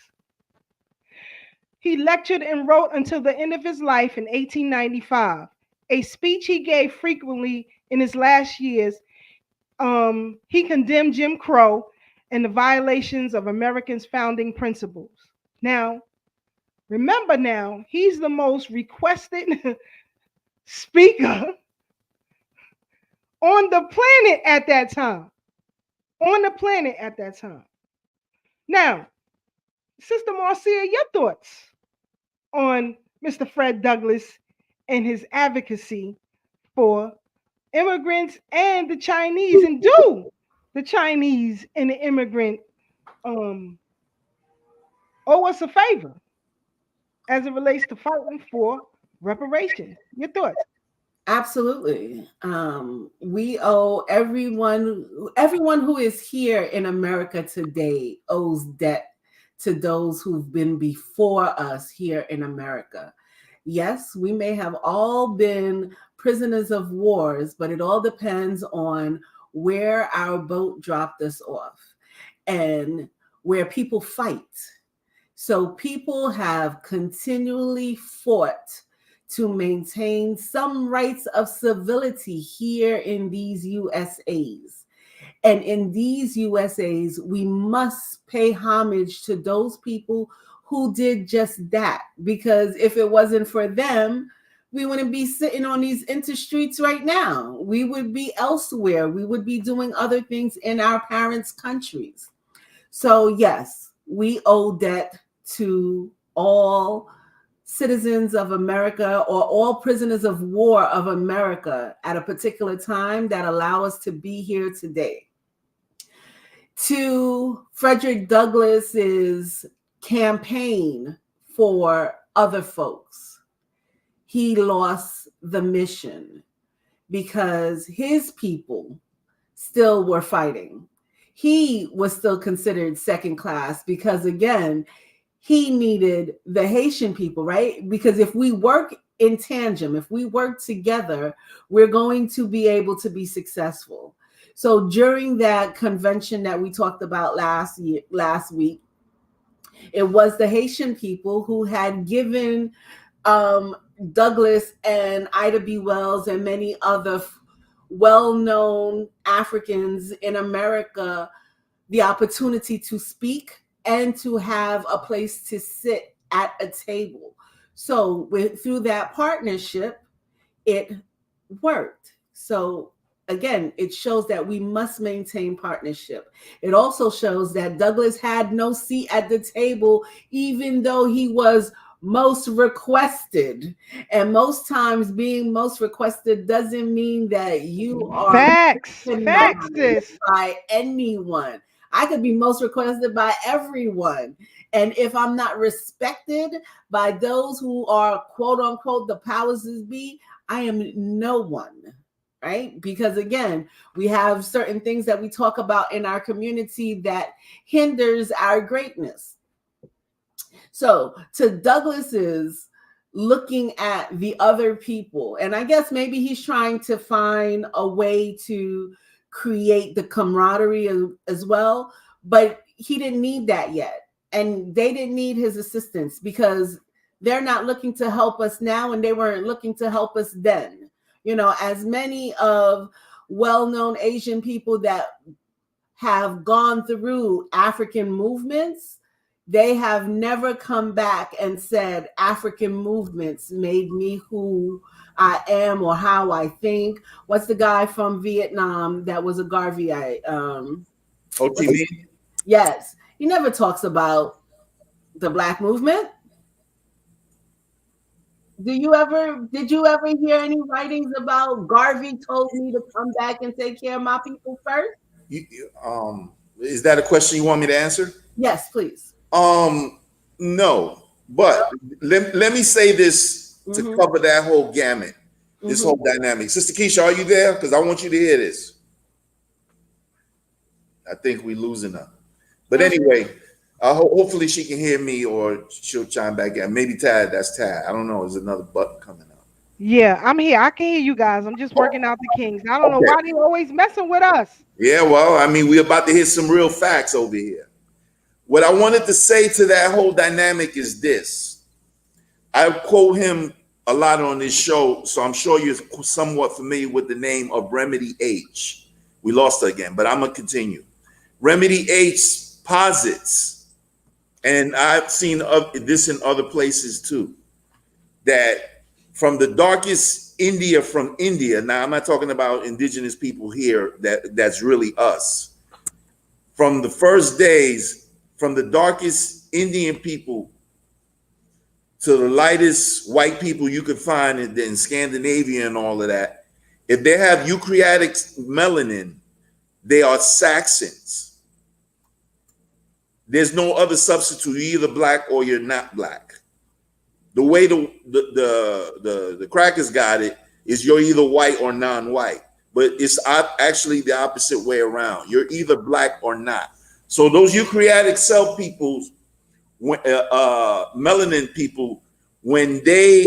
He lectured and wrote until the end of his life in 1895. A speech he gave frequently in his last years, he condemned Jim Crow and the violations of Americans' founding principles. Now, remember now, he's the most requested speaker on the planet at that time. Now, Sister Marcia, your thoughts on Mr. Fred Douglass and his advocacy for immigrants and the Chinese, and do the Chinese and the immigrant owe us a favor as it relates to fighting for reparations? Your thoughts? Absolutely. We owe everyone who is here in America today owes debt to those who've been before us here in America. Yes, we may have all been prisoners of wars, but it all depends on where our boat dropped us off and where people fight. So people have continually fought to maintain some rights of civility here in these USAs. And in these USAs, we must pay homage to those people who did just that. Because if it wasn't for them, we wouldn't be sitting on these interstreets right now. We would be elsewhere. We would be doing other things in our parents' countries. So yes, we owe debt to all citizens of America or all prisoners of war of America at a particular time that allow us to be here today. To Frederick Douglass's campaign for other folks, he lost the mission because his people still were fighting. He was still considered second class because, again, he needed the Haitian people, right? Because if we work in tandem, if we work together, we're going to be able to be successful. So during that convention that we talked about last week, it was the Haitian people who had given Douglass and Ida B. Wells and many other well-known Africans in America the opportunity to speak and to have a place to sit at a table. So through that partnership, it worked. So again, it shows that we must maintain partnership. It also shows that Douglas had no seat at the table, even though he was most requested. And most times being most requested doesn't mean that you are Facts, sis. by anyone. I could be most requested by everyone. And if I'm not respected by those who are quote unquote the powers that be, I am no one. Right? Because again, we have certain things that we talk about in our community that hinders our greatness. So to Douglas's looking at the other people, and I guess maybe he's trying to find a way to create the camaraderie as well, but he didn't need that yet. And they didn't need his assistance because they're not looking to help us now, and they weren't looking to help us then. You know, as many of well-known Asian people that have gone through African movements, they have never come back and said African movements made me who I am or how I think. What's the guy from Vietnam that was a Garveyite? Ho Chi Minh? Yes. He never talks about the Black movement. Did you ever hear any writings about Garvey told me to come back and take care of my people first? Is that a question you want me to answer? Yes, please. No, but let me say this to cover that whole gamut, this whole dynamic. Sister Keisha, are you there? Because I want you to hear this. I think we're losing her. But anyway, hopefully she can hear me or she'll chime back in. Maybe Tad, that's Tad. I don't know. There's another button coming up. Yeah, I'm here. I can hear you guys. I'm just working out the kinks. I don't know why they always messing with us. Yeah, well, I mean, we're about to hear some real facts over here. What I wanted to say to that whole dynamic is this. I quote him a lot on this show, so I'm sure you're somewhat familiar with the name of Remedy H. We lost her again, but I'm going to continue. Remedy H posits, and I've seen this in other places too, that from the darkest India from India, now I'm not talking about indigenous people here, that's really us. From the first days, from the darkest Indian people to the lightest white people you could find in Scandinavia and all of that, if they have eukaryotic melanin, they are Saxons. There's no other substitute. You're either black or you're not black. The way the crackers got it is you're either white or non-white, but it's actually the opposite way around. You're either black or not. So those eukaryotic cell people, melanin people, when they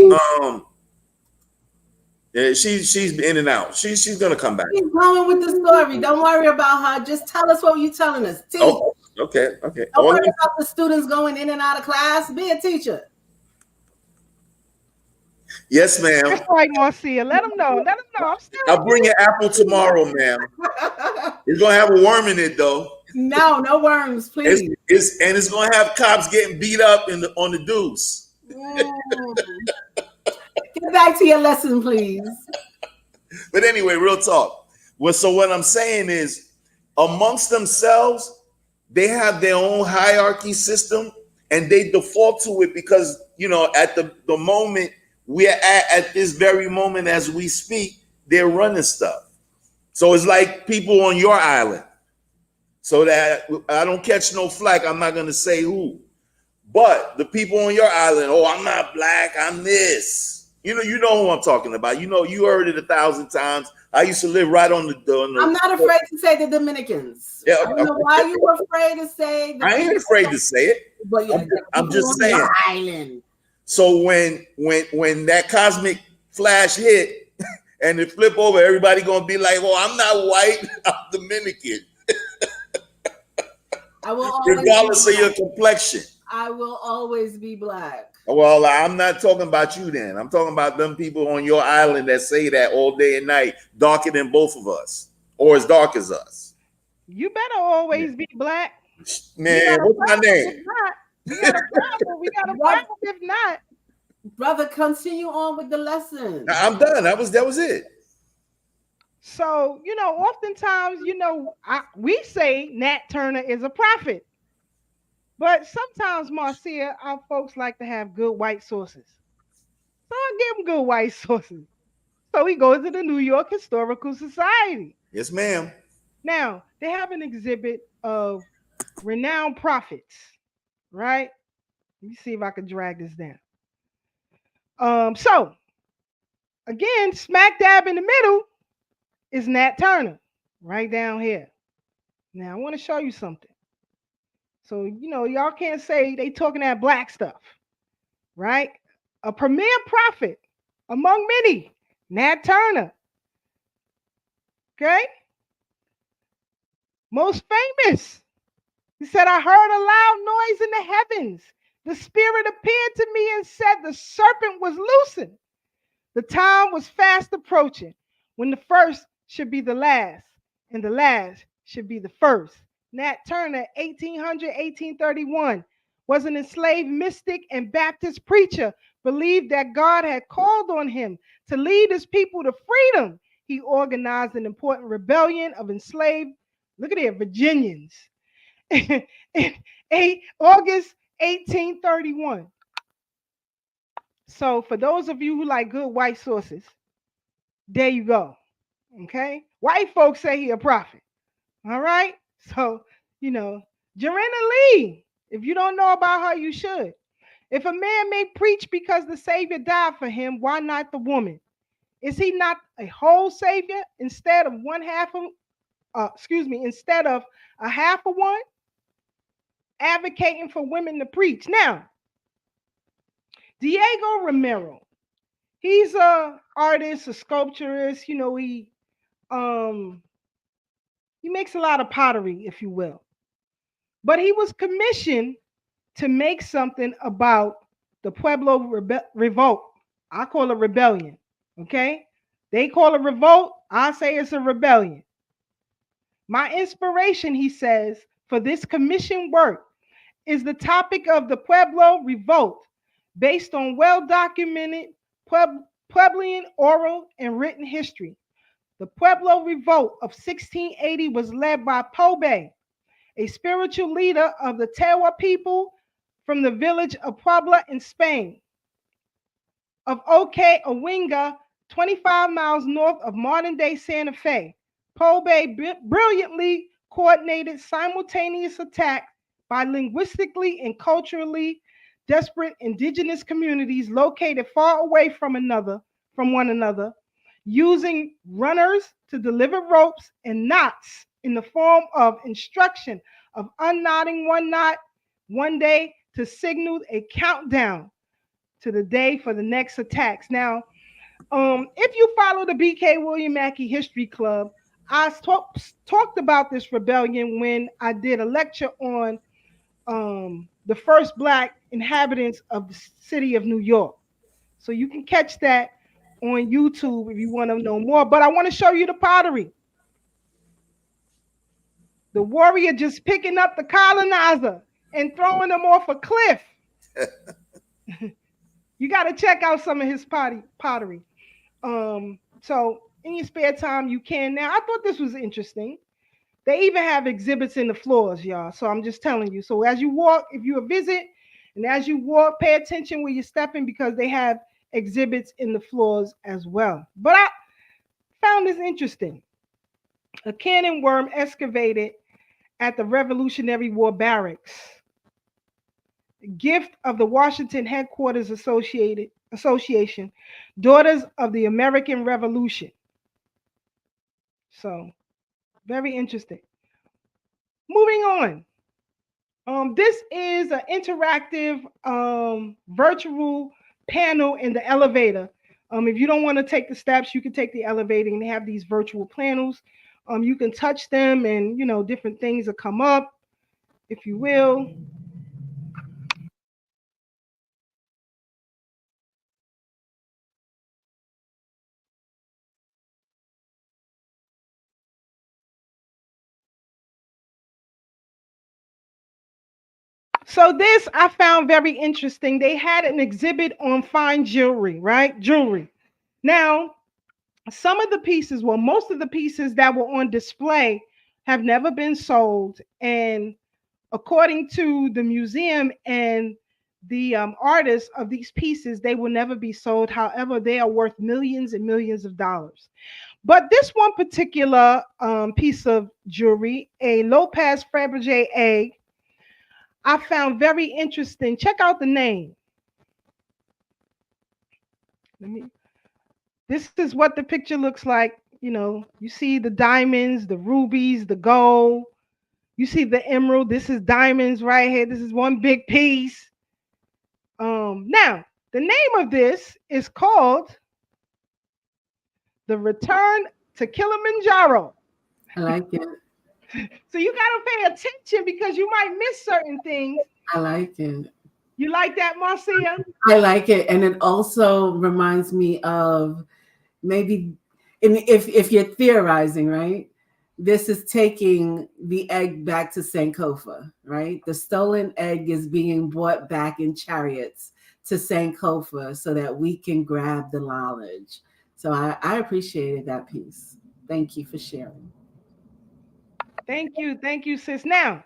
she's in and out. She's gonna come back. Keep going with the story. Don't worry about her. Just tell us what you're telling us. Teach. Oh, okay. Don't worry about the students going in and out of class. Be a teacher. Yes, ma'am. That's right, Marcia. Let them know. I'll bring an apple tomorrow, ma'am. It's gonna have a worm in it, though. No worms, please. It's gonna have cops getting beat up on the deuce. Get back to your lesson, please. But anyway, real talk. So what I'm saying is, amongst themselves, they have their own hierarchy system, and they default to it because, at the moment we're at this very moment as we speak, they're running stuff. So it's like people on your island. So that I don't catch no flack, I'm not going to say who. But the people on your island, I'm not black, I'm this. You know who I'm talking about. You heard it 1,000 times. I used to live right on the I'm not afraid to say the Dominicans. Yeah, I don't know why you were afraid to say. I ain't afraid to say it. But yeah, I'm just saying. Island. So when that cosmic flash hit and it flip over, everybody gonna be like, I'm not white, I'm Dominican. I will regardless of your complexion. I will always be black. Well, I'm not talking about you then. I'm talking about them people on your island that say that all day and night, darker than both of us, or as dark as us. You better always be black. Man, what's my name? We got a problem. We got a What? problem if not. Brother, continue on with the lesson. I'm done. That was it. So, oftentimes, we say Nat Turner is a prophet. But sometimes, Marcia, our folks like to have good white sources. So I give them good white sources. So he goes to the New York Historical Society. Yes, ma'am. Now, they have an exhibit of renowned prophets, right? Let me see if I can drag this down. So again, smack dab in the middle is Nat Turner, right down here. Now I want to show you something. So y'all can't say they talking that black stuff, right? A premier prophet among many, Nat Turner. Okay, most famous. He said, I heard a loud noise in the heavens. The Spirit appeared to me and said, the serpent was loosened. The time was fast approaching when the first should be the last, and the last should be the first. Nat Turner, 1800-1831, was an enslaved mystic and Baptist preacher, believed that God had called on him to lead his people to freedom. He organized an important rebellion of enslaved, look at it, Virginians, in August 1831. So for those of you who like good white sources, there you go. Okay? White folks say he a prophet. All right? So, Joanna Lee, if you don't know about her, you should. If a man may preach because the Savior died for him, why not the woman? Is he not a whole Savior instead of instead of a half of one? Advocating for women to preach. Now, Diego Romero, he's a artist, a sculpturist. He makes a lot of pottery, if you will. But he was commissioned to make something about the Pueblo revolt. I call it rebellion. Okay? They call it revolt. I say it's a rebellion. My inspiration, he says, for this commissioned work is the topic of the Pueblo revolt, based on well-documented Puebloan oral and written history. The Pueblo revolt of 1680 was led by Pobe, a spiritual leader of the Tewa people from the village of Puebla in Spain, of Oke Awinga, 25 miles north of modern-day Santa Fe. Pobe brilliantly coordinated simultaneous attack by linguistically and culturally disparate indigenous communities located far away from one another, using runners to deliver ropes and knots in the form of instruction of unknotting one knot one day to signal a countdown to the day for the next attacks. Now, if you follow the BK William Mackey History Club, I talked about this rebellion when I did a lecture on the first Black inhabitants of the city of New York. So you can catch that on YouTube if you want to know more. But I want to show you the pottery. The warrior just picking up the colonizer and throwing them off a cliff. You got to check out some of his pottery. So in your spare time, you can. Now, I thought this was interesting. They even have exhibits in the floors, y'all. So I'm just telling you. So as you walk, if you visit, and as you walk, pay attention where you're stepping because they have exhibits in the floors as well. But I found this interesting. A cannon worm excavated at the Revolutionary War Barracks. Gift of the Washington Headquarters Association, Daughters of the American Revolution. So, very interesting. Moving on. This is an interactive virtual panel in the elevator. If you don't want to take the steps, you can take the elevator, and they have these virtual panels. You can touch them, and different things will come up, if you will. So this I found very interesting. They had an exhibit on fine jewelry, right? Jewelry. Now, some of the pieces, well, most of the pieces that were on display have never been sold. And according to the museum and the artists of these pieces, they will never be sold. However, they are worth millions and millions of dollars. But this one particular piece of jewelry, a Lopez Fabergé egg, I found very interesting. Check out the name. Let me, this is what the picture looks like. You know, you see the diamonds, the rubies, the gold. You see the emerald. This is diamonds right here. This is one big piece. Now, the name of this is called The Return to Kilimanjaro. I like it. So you got to pay attention because you might miss certain things. I like it. You like that, Marcia? I like it. And it also reminds me of maybe, if you're theorizing, right? This is taking the egg back to Sankofa, right? The stolen egg is being brought back in chariots to Sankofa so that we can grab the knowledge. So I appreciated that piece. Thank you for sharing. Thank you, sis. Now,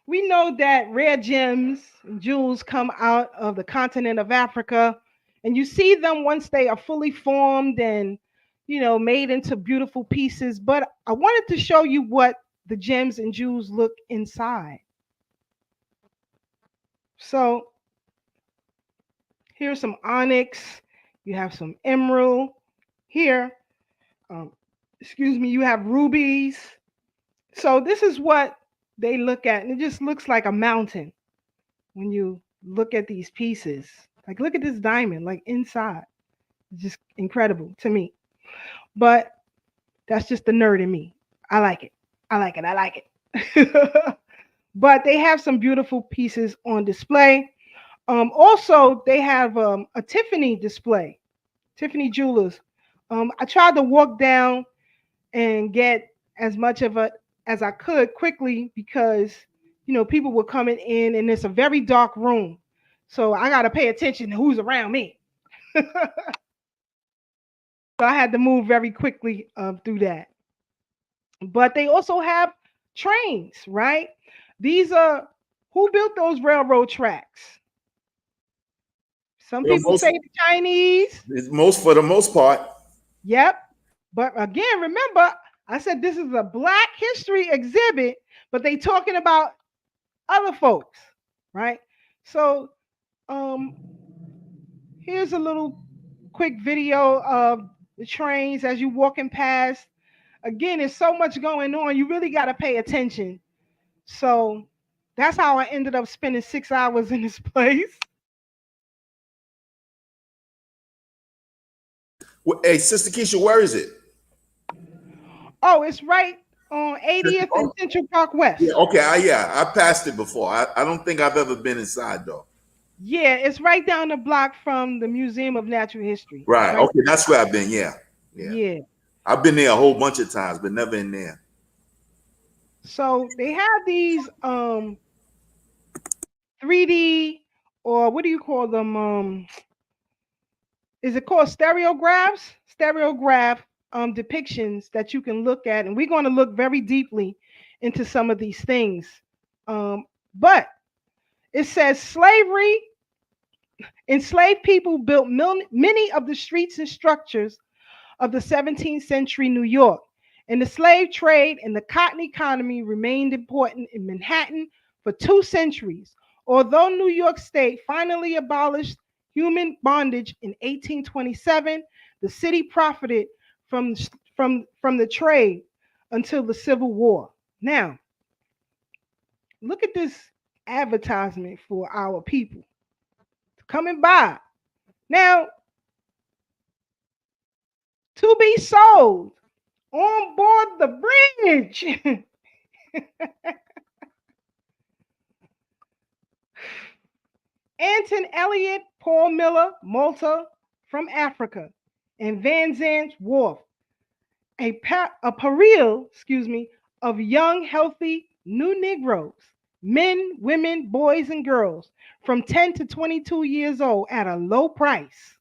we know that rare gems and jewels come out of the continent of Africa, and you see them once they are fully formed and, you know, made into beautiful pieces. But I wanted to show you what the gems and jewels look inside. So here's some onyx. You have some emerald here. Um, excuse me. You have rubies. So this is what they look at, and it just looks like a mountain when you look at these pieces. Like, look at this diamond, like inside. It's just incredible to me. But that's just the nerd in me. I like it. I like it. I like it. But they have some beautiful pieces on display. Also, they have a Tiffany display, Tiffany Jewelers. I tried to walk down and get as much of it as I could quickly because, you know, people were coming in and it's a very dark room. So I got to pay attention to who's around me. So I had to move very quickly through that. But they also have trains, right? These are, who built those railroad tracks? Some Well, people say the Chinese. most for the most part. Yep. But again, remember, I said this is a Black history exhibit, but they talking about other folks, right? So here's a little quick video of the trains as you walking past. Again, there's so much going on. You really got to pay attention. So that's how I ended up spending 6 hours in this place. Hey, Sister Keisha, where is it? Oh, it's right on 80th and Central Park West. Yeah, okay, I passed it before. I don't think I've ever been inside though. Yeah, it's right down the block from the Museum of Natural History. Right. Okay, that's where I've been. Yeah. I've been there a whole bunch of times, but never in there. So they have these 3D, or what do you call them? Is it called stereographs? Stereograph depictions that you can look at, and we're going to look very deeply into some of these things. But it says slavery, enslaved people built many of the streets and structures of the 17th century New York, and the slave trade and the cotton economy remained important in Manhattan for 2 centuries. Although New York State finally abolished human bondage in 1827, the city profited from the trade until the Civil War. Now, look at this advertisement for our people coming by. Now, to be sold on board the bridge. Anton Elliot, Paul Miller, Malta from Africa, and Van Zant's Wharf, a pareel, of young, healthy new Negroes men, women, boys, and girls from 10 to 22 years old at a low price.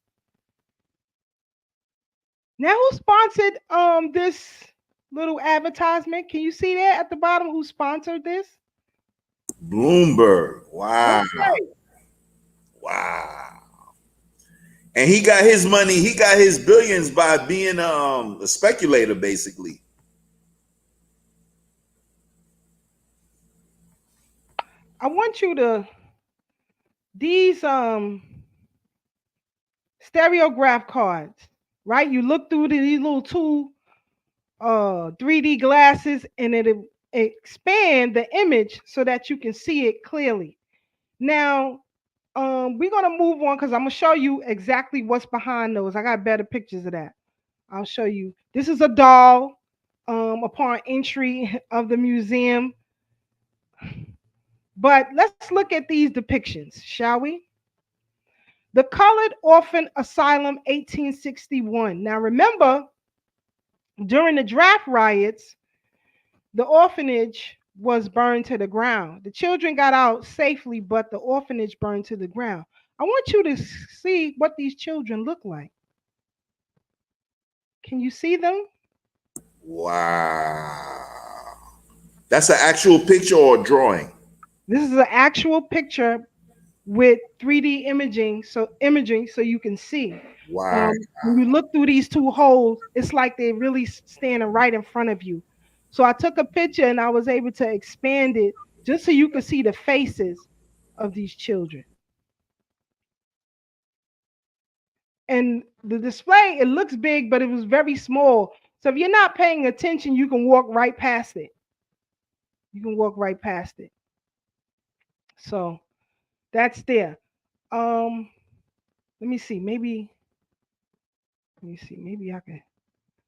Now, who sponsored this little advertisement? Can you see that at the bottom? Who sponsored this? Bloomberg. Wow. Okay. Wow. And he got his money, he got his billions by being a speculator, basically. I want you to these stereograph cards, right? You look through these little two 3D glasses and it expand the image so that you can see it clearly. Now, we're gonna move on because I'm gonna show you exactly what's behind those. I got better pictures of that. I'll show you. This is a doll upon entry of the museum. But let's look at these depictions, shall we? The Colored Orphan Asylum 1861. Now remember, during the draft riots, the orphanage was burned to the ground. The children got out safely, but the orphanage burned to the ground. I want you to see what these children look like. Can you see them? Wow. That's an actual picture or drawing? This is an actual picture with 3D imaging, so you can see. Wow. When you look through these two holes, it's like they're really standing right in front of you. So I took a picture and I was able to expand it just so you could see the faces of these children. And the display, it looks big, but it was very small. So if you're not paying attention, you can walk right past it. You can walk right past it. So that's there. Um, let me see. Maybe I can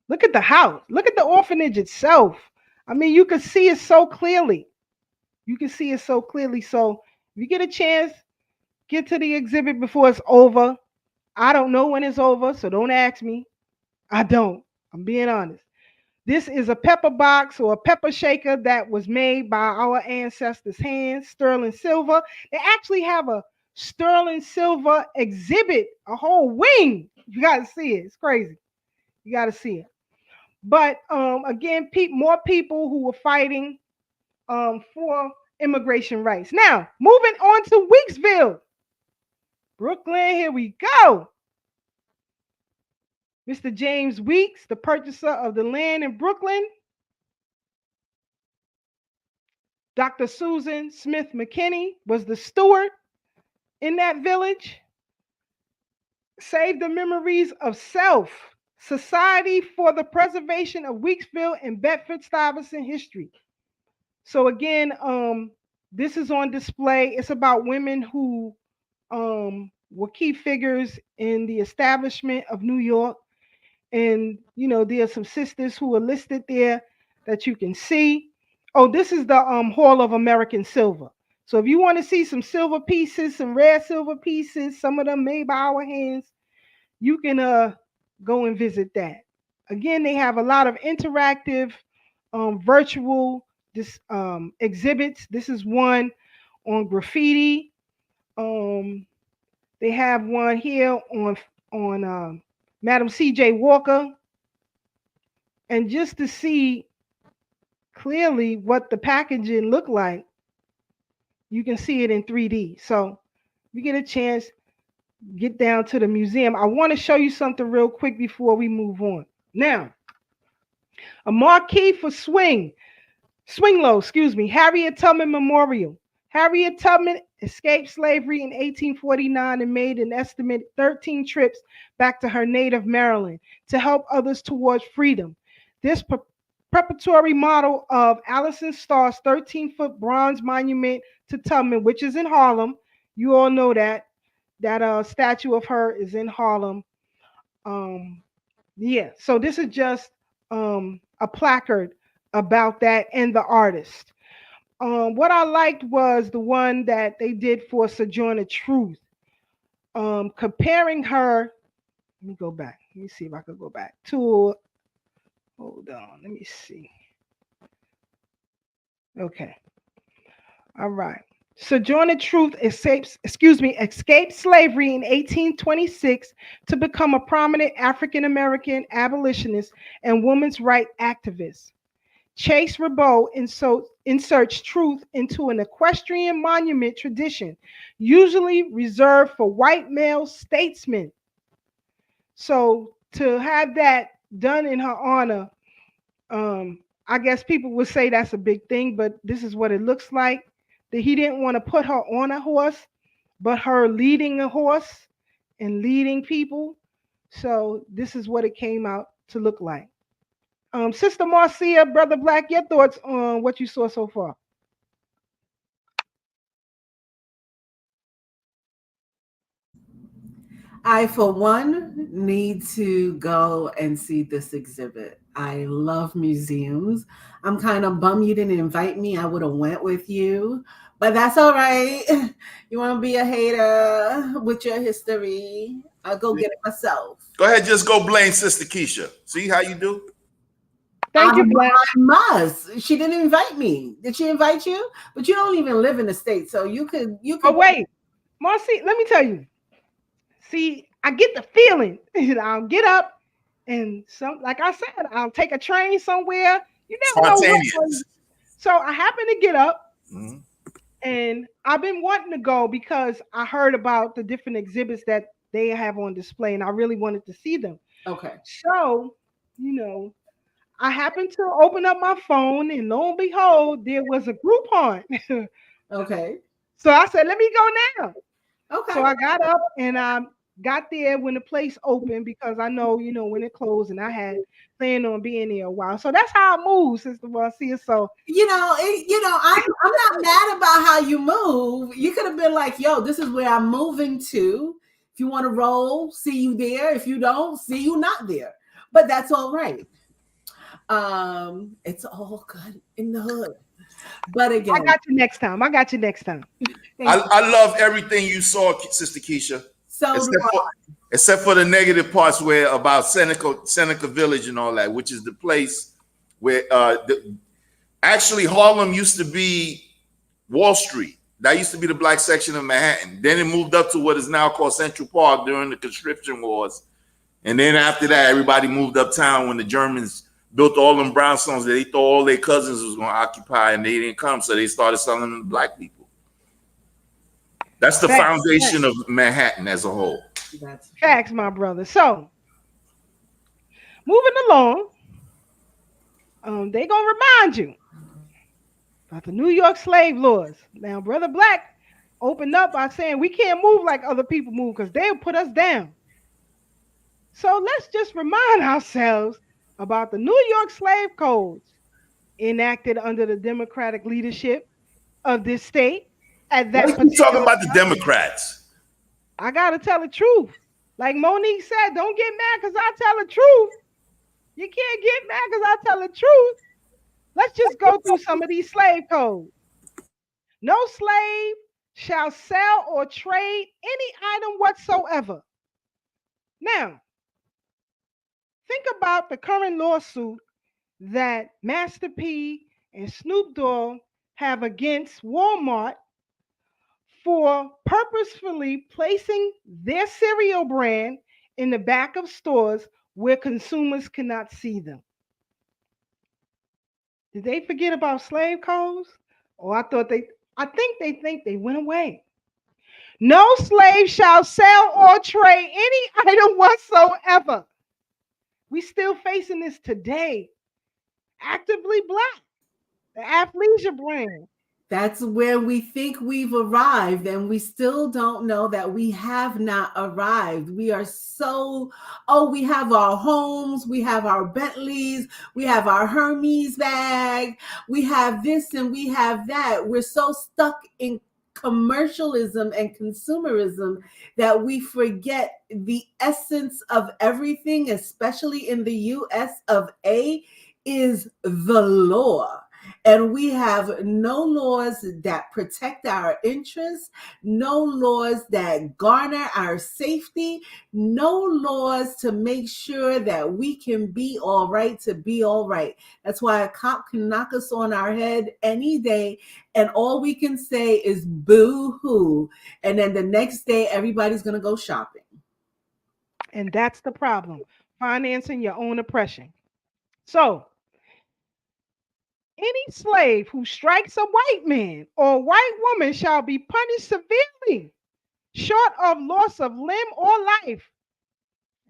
look at the house. Look at the orphanage itself. I mean, you can see it so clearly. You can see it so clearly. So if you get a chance, get to the exhibit before it's over. I don't know when it's over, so don't ask me. I don't. I'm being honest. This is a pepper box or a pepper shaker that was made by our ancestors' hands, sterling silver. They actually have a sterling silver exhibit, a whole wing. You got to see it. It's crazy. You got to see it. But again, more people who were fighting for immigration rights. Now, moving on to Weeksville, Brooklyn. Here we go. Mr. James Weeks, the purchaser of the land in Brooklyn. Dr. Susan Smith McKinney was the steward in that village. Save the memories of self. Society for the Preservation of Weeksville and Bedford-Stuyvesant History. So again, this is on display. It's about women who were key figures in the establishment of New York. And, you know, there are some sisters who are listed there that you can see. Oh, this is the Hall of American Silver. So if you want to see some silver pieces, some rare silver pieces, some of them made by our hands, you can go and visit that. Again, they have a lot of interactive virtual exhibits. This is one on graffiti. They have one here on Madam C.J. Walker. And just to see clearly what the packaging looked like, you can see it in 3D. So if you get a chance, get down to the museum. I want to show you something real quick before we move on. Now, a marquee for Swinglow, Harriet Tubman Memorial. Harriet Tubman escaped slavery in 1849 and made an estimated 13 trips back to her native Maryland to help others towards freedom. This preparatory model of Allison Starr's 13-foot bronze monument to Tubman, which is in Harlem. You all know that statue of her is in Harlem. So this is just a placard about that and the artist. What I liked was the one that they did for Sojourner Truth, comparing her. Let me go back. Let me see if I could go back to. Hold on. Let me see. Okay. All right. Sojourner Truth escaped slavery in 1826 to become a prominent African American abolitionist and women's rights activist. Chase Ribaud inserts truth into an equestrian monument tradition, usually reserved for white male statesmen. So to have that done in her honor, I guess people would say that's a big thing, but this is what it looks like. That he didn't want to put her on a horse, but her leading a horse and leading people. So this is what it came out to look like. Sister Marcia, Brother Black, your thoughts on what you saw so far? I, for one, need to go and see this exhibit. I love museums. I'm kind of bummed you didn't invite me. I would have went with you, but that's all right. You want to be a hater with your history? I'll go get it myself. Go ahead, just go blame Sister Keisha. See how you do? Thank you, Black. I must. She didn't invite me. Did she invite you? But you don't even live in the state, so you could. Oh wait, Marcy, let me tell you. See, I get the feeling. I'll get up and like I said, I'll take a train somewhere. You never know what. So I happen to get up, and I've been wanting to go because I heard about the different exhibits that they have on display, and I really wanted to see them. Okay. So, I happened to open up my phone, and lo and behold, there was a Groupon. Okay. So I said, let me go now. Okay. So I got up and I got there when the place opened because I know, when it closed, and I had planned on being there a while. So that's how I move, Sister Marcia. So I'm not mad about how you move. You could have been like, yo, this is where I'm moving to. If you want to roll, see you there. If you don't, see you not there. But that's all right. It's all good in the hood. But again, I got you next time. I love everything you saw, Sister Keisha. So except for the negative parts where about Seneca Village and all that, which is the place where actually Harlem used to be Wall Street. That used to be the black section of Manhattan. Then it moved up to what is now called Central Park during the conscription wars. And then after that, everybody moved uptown when the Germans built all them brownstones that they thought all their cousins was going to occupy, and they didn't come, so they started selling them to black people. That's the foundation of Manhattan as a whole. That's facts, my brother. So, moving along, they gonna remind you about the New York slave laws. Now, Brother Black opened up by saying we can't move like other people move because they'll put us down. So let's just remind ourselves about the New York slave codes enacted under the Democratic leadership of this state. At that what are you talking about the Democrats? I gotta tell the truth. Like Monique said, don't get mad because I tell the truth. You can't get mad because I tell the truth. Let's just go through some of these slave codes. No slave shall sell or trade any item whatsoever. Now, think about the current lawsuit that Master P and Snoop Dogg have against Walmart for purposefully placing their cereal brand in the back of stores where consumers cannot see them. Did they forget about slave codes? Or I think they went away. No slave shall sell or trade any item whatsoever. We still facing this today. Actively Black, the athleisure brand. That's where we think we've arrived, and we still don't know that we have not arrived. We are we have our homes, we have our Bentleys, we have our Hermes bag, we have this and we have that. We're so stuck in commercialism and consumerism that we forget the essence of everything, especially in the US of A, is the law. And we have no laws that protect our interests, no laws that garner our safety, no laws to make sure that we can be all right to be all right. That's why a cop can knock us on our head any day, and all we can say is boo hoo. And then the next day, everybody's going to go shopping. And that's the problem, financing your own oppression. So, any slave who strikes a white man or white woman shall be punished severely, short of loss of limb or life.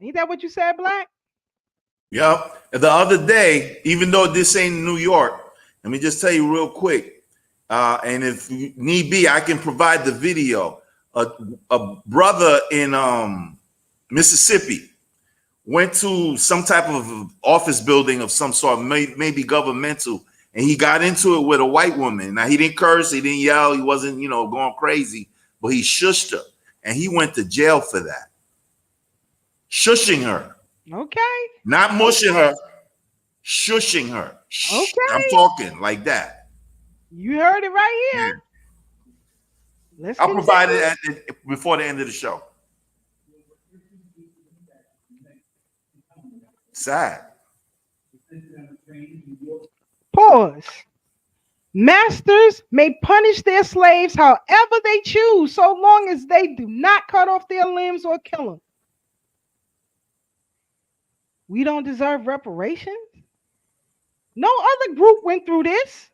Ain't that what you said, Black? Yep. The other day, even though this ain't New York, let me just tell you real quick. And if need be, I can provide the video. A brother in Mississippi went to some type of office building of some sort, maybe governmental, and he got into it with a white woman. Now, he didn't curse, he didn't yell, he wasn't, going crazy, but he shushed her, and he went to jail for that. Shushing her. Okay. Not mushing her, shushing her. Okay. I'm talking like that. You heard it right here. Let's I'll provide it before the end of the show. Sad. Pause. Masters may punish their slaves however they choose, so long as they do not cut off their limbs or kill them. We don't deserve reparations? No other group went through this.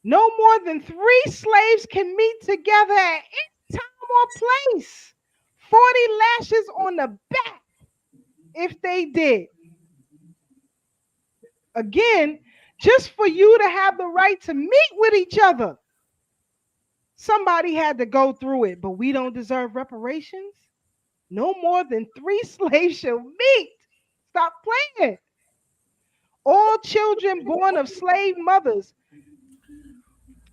No more than 3 slaves can meet together at any time or place. 40 lashes on the back if they did. Again, just for you to have the right to meet with each other. Somebody had to go through it, but we don't deserve reparations? No more than 3 slaves shall meet. Stop playing. All children born of slave mothers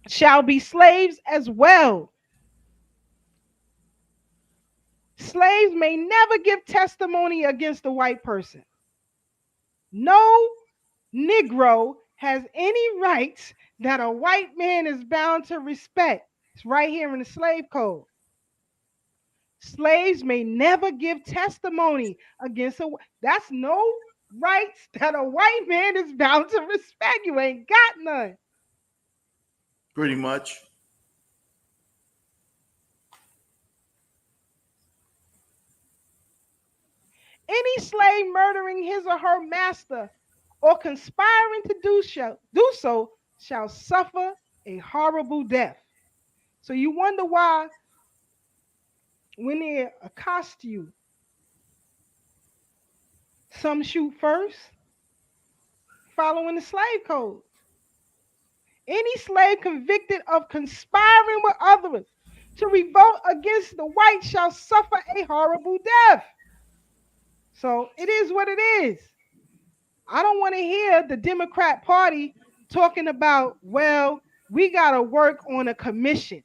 shall be slaves as well. Slaves may never give testimony against a white person. No Negro has any rights that a white man is bound to respect. It's right here in the slave code. Slaves may never give testimony against that's no rights that a white man is bound to respect. You ain't got none. Pretty much. Any slave murdering his or her master or conspiring to do so shall suffer a horrible death. So you wonder why when they accost you, some shoot first, following the slave code. Any slave convicted of conspiring with others to revolt against the whites shall suffer a horrible death. So it is what it is. I don't want to hear the Democrat Party talking about, well, we got to work on a commission.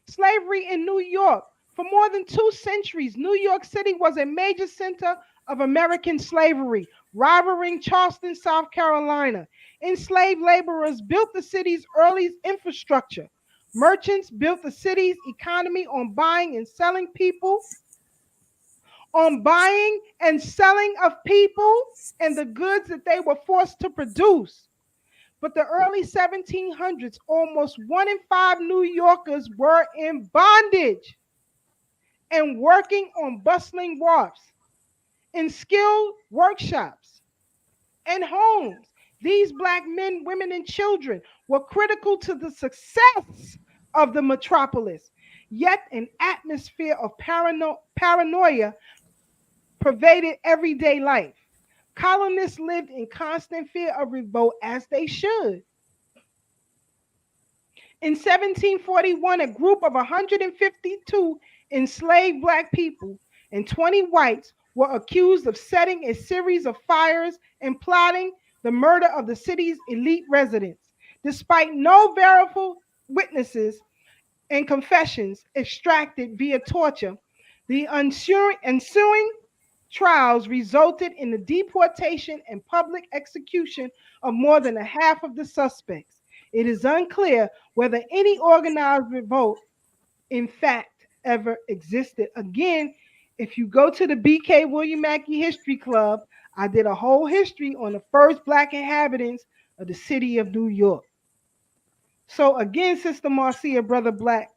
Slavery in New York. For more than 2 centuries, New York City was a major center of American slavery, rivaling Charleston, South Carolina. Enslaved laborers built the city's early infrastructure. Merchants built the city's economy on buying and selling of people and the goods that they were forced to produce. But the early 1700s, almost 1 in 5 New Yorkers were in bondage and working on bustling wharfs, in skilled workshops, and homes. These Black men, women, and children were critical to the success of the metropolis. Yet an atmosphere of paranoia pervaded everyday life. Colonists lived in constant fear of revolt, as they should. In 1741, a group of 152 enslaved Black people and 20 whites were accused of setting a series of fires and plotting the murder of the city's elite residents. Despite no verifiable witnesses and confessions extracted via torture, the ensuing trials resulted in the deportation and public execution of more than a half of the suspects. It is unclear whether any organized revolt, in fact, ever existed. Again, if you go to the BK William Mackey History Club, I did a whole history on the first black inhabitants of the city of New York. So again, Sister Marcia, Brother Black,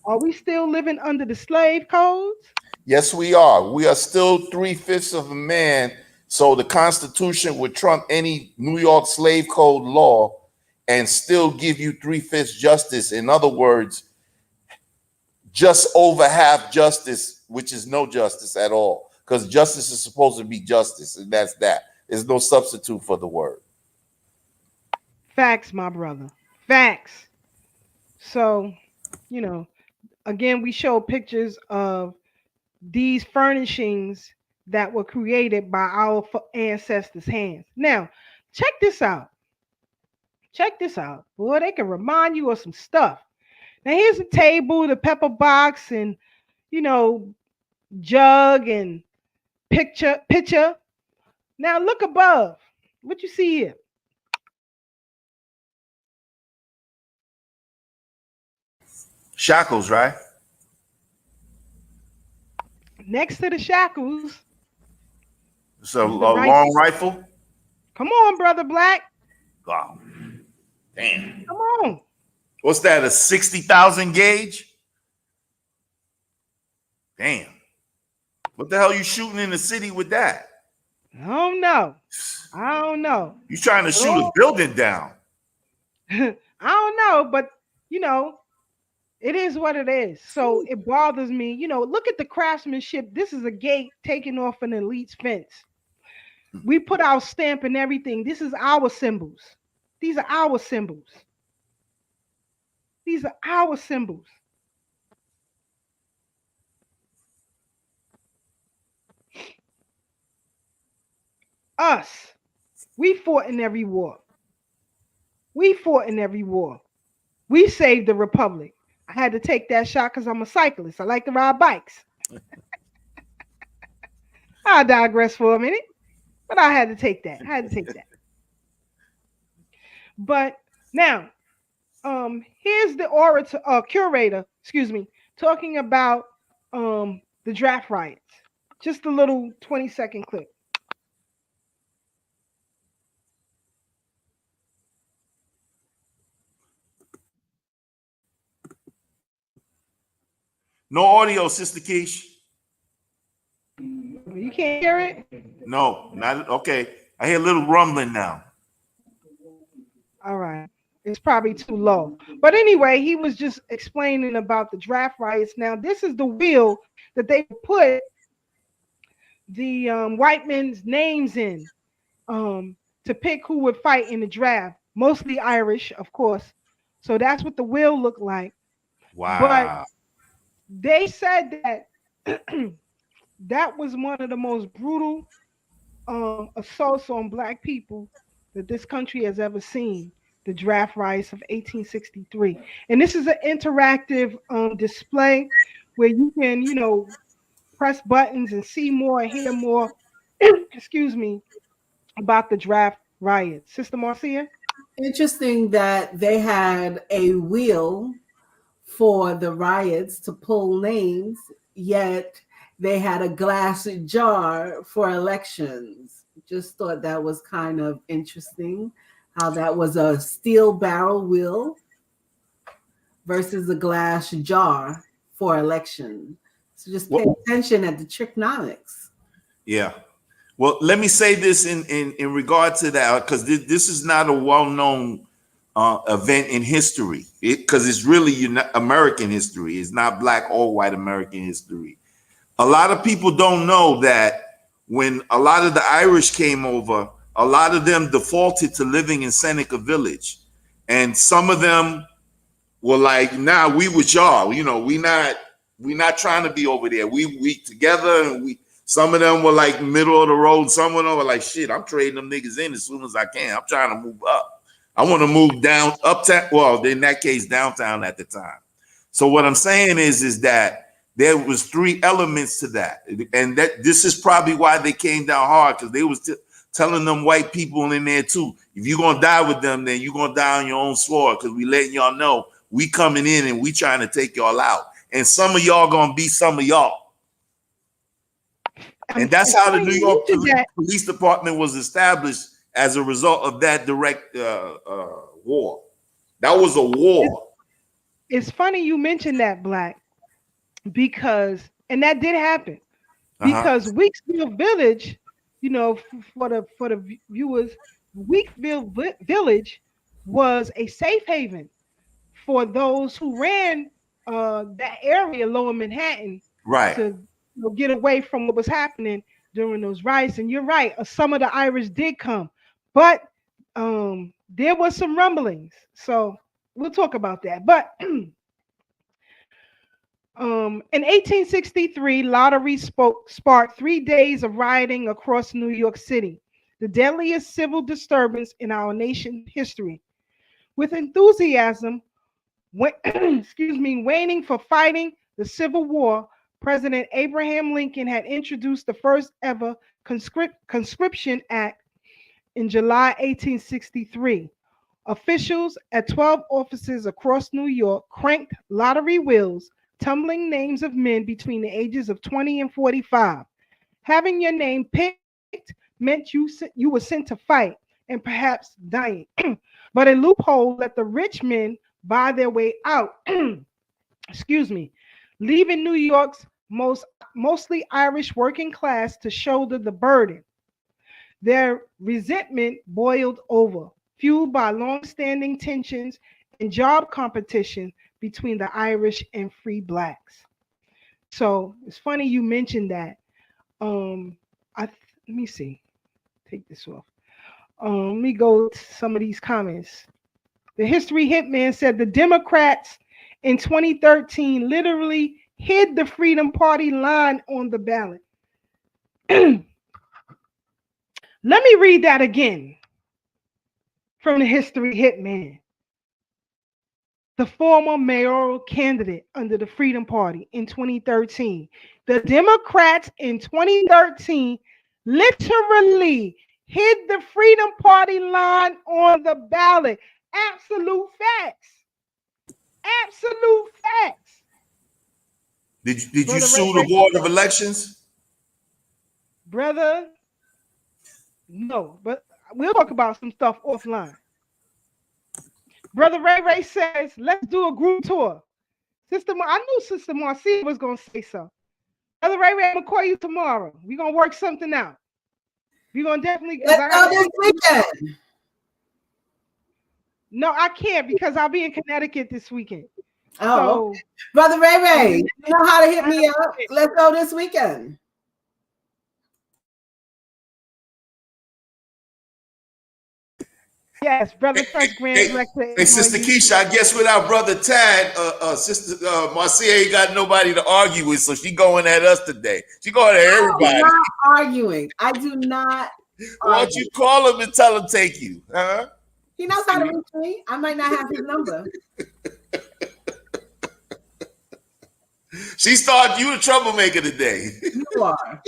are we still living under the slave codes? Yes, we are. We are still 3/5 of a man. So the Constitution would trump any New York slave code law and still give you 3/5 justice. In other words, just over half justice, which is no justice at all, because justice is supposed to be justice, and that's that. There's no substitute for the word. Facts, my brother. Facts. So, again, we show pictures of these furnishings that were created by our ancestors' hands. Now, check this out. Check this out. Boy, they can remind you of some stuff. Now, here's a table, the pepper box, and, jug and pitcher. Now, look above. What you see here? Shackles, right? Next to the shackles. It's a long rifle. Come on, Brother Black. Wow. Damn. Come on. What's that, a 60,000 gauge? Damn. What the hell are you shooting in the city with that? I don't know. You trying to shoot a building down. I don't know, but, it is what it is. So it bothers me. Look at the craftsmanship. This is a gate taken off an elite's fence. We put our stamp and everything. This is our symbols. These are our symbols. These are our symbols. Us. We fought in every war. We saved the republic. I had to take that shot because I'm a cyclist. I like to ride bikes. I digress for a minute, but I had to take that. But now, here's the curator, talking about the draft riots. Just a little 20-second clip. No audio, Sister Keish. You can't hear it? No, not okay. I hear a little rumbling now. All right. It's probably too low. But anyway, he was just explaining about the draft riots. Now, this is the wheel that they put the white men's names in to pick who would fight in the draft. Mostly Irish, of course. So that's what the wheel looked like. Wow. But they said that that was one of the most brutal assaults on black people that this country has ever seen, the draft riots of 1863. And this is an interactive display where you can, press buttons and see more, hear more, about the draft riots. Sister Marcia? Interesting that they had a wheel for the riots to pull names, yet they had a glass jar for elections. Just thought that was kind of interesting, how that was a steel barrel wheel versus a glass jar for election. So just pay attention at the tricknomics. Yeah. Well, let me say this in regard to that, because this is not a well-known event in history, because it's really American history. It's not black or white American history. A lot of people don't know that when a lot of the Irish came over, a lot of them defaulted to living in Seneca Village. And some of them were like, nah, we with y'all, we not trying to be over there. We together, and some of them were like middle of the road. Some of them were like, shit, I'm trading them niggas in as soon as I can. I'm trying to move up. I want to move down uptown. Well, in that case, downtown at the time. So what I'm saying is that there was 3 elements to that, and that this is probably why they came down hard, because they was telling them white people in there too, if you're gonna die with them, then you're gonna die on your own sword, because we letting y'all know we coming in and we trying to take y'all out, and some of y'all gonna be some of y'all. And that's how the New York Police Department was established as a result of that direct war. That was a war. It's funny you mentioned that, Black, because, and that did happen, because Weeksville Village, you know, for the viewers, Weeksville Village was a safe haven for those who ran that area, Lower Manhattan, right, to get away from what was happening during those riots. And you're right, some of the Irish did come, but there was some rumblings. So we'll talk about that. But in 1863, lottery sparked 3 days of rioting across New York City, the deadliest civil disturbance in our nation's history. With enthusiasm, waning for fighting the Civil War, President Abraham Lincoln had introduced the first ever conscription act in July 1863. Officials at 12 offices across New York cranked lottery wheels, tumbling names of men between the ages of 20 and 45. Having your name picked meant you were sent to fight and perhaps dying. But a loophole let the rich men buy their way out. Leaving New York's mostly Irish working class to shoulder the burden. Their resentment boiled over, fueled by long-standing tensions and job competition between the Irish and free blacks. So it's funny you mentioned that. Let me see. Take this off. Let me go to some of these comments. The History Hitman said the Democrats in 2013 literally hid the Freedom Party line on the ballot. Let me read that again from the History Hitman. The former mayoral candidate under the Freedom Party in 2013. The Democrats in 2013 literally hid the Freedom Party line on the ballot. Absolute facts. Absolute facts. Did you sue the Board of Elections? Brother, no, but we'll talk about some stuff offline. Brother Ray says, let's do a group tour. I knew Sister Marcia was going to say so. Brother Ray, I'm going to call you tomorrow. We're going to work something out. We're going to definitely. Let's go this weekend. No, I can't because I'll be in Connecticut this weekend. Oh, so, okay. Brother Ray, you know how to hit me up. Let's go this weekend. Yes, Brother First Grand Director. Hey, Sister Keisha, I guess without Brother Tad, Sister Marcia ain't got nobody to argue with, so she going at us today. She going at everybody. I'm not arguing. I do not. Why don't you call him and tell him take you? Huh? He knows how to reach me. I might not have his number. She started you a troublemaker today. You are.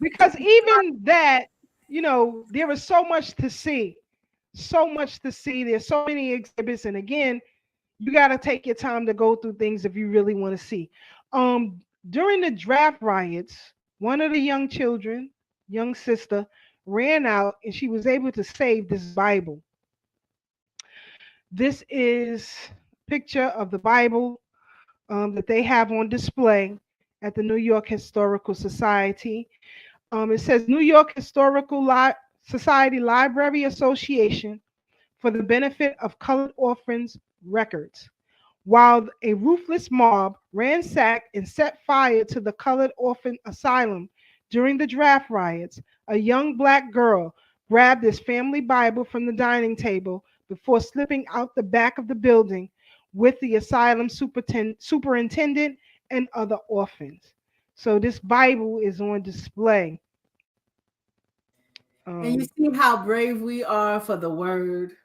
Because even that, there is so much to see. So much to see. There's so many exhibits. And again, you got to take your time to go through things if you really want to see. During the draft riots, one of the young sister, ran out and she was able to save this Bible. This is a picture of the Bible that they have on display at the New York Historical Society. It says New York Historical Society Library Association for the benefit of colored orphans records. While a ruthless mob ransacked and set fire to the colored orphan asylum during the draft riots, a young black girl grabbed this family Bible from the dining table before slipping out the back of the building with the asylum superintendent and other orphans. So this Bible is on display. And you see how brave we are for the word.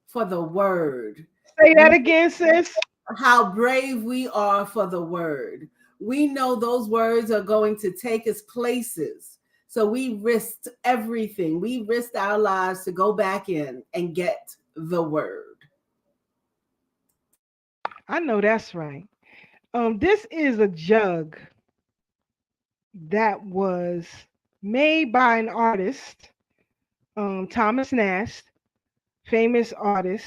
For the word. Say that again, sis. How brave we are for the word. we know those words are going to take us places. So we risked everything. We risked our lives to go back in and get the word. I know that's right. This is a jug that was made by an artist, Thomas Nast, famous artist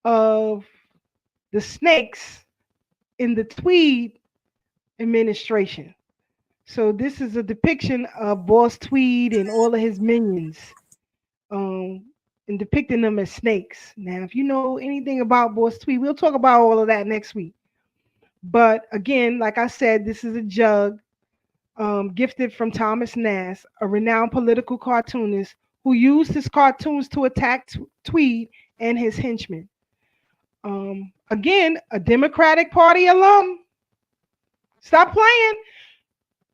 of the snakes in the Tweed administration. So this is a depiction of Boss Tweed and all of his minions, and depicting them as snakes. Now, if you know anything about Boss Tweed, we'll talk about all of that next week. But again, like I said, this is a jug gifted from Thomas Nast, a renowned political cartoonist who used his cartoons to attack Tweed and his henchmen. Again, a Democratic Party alum. Stop playing.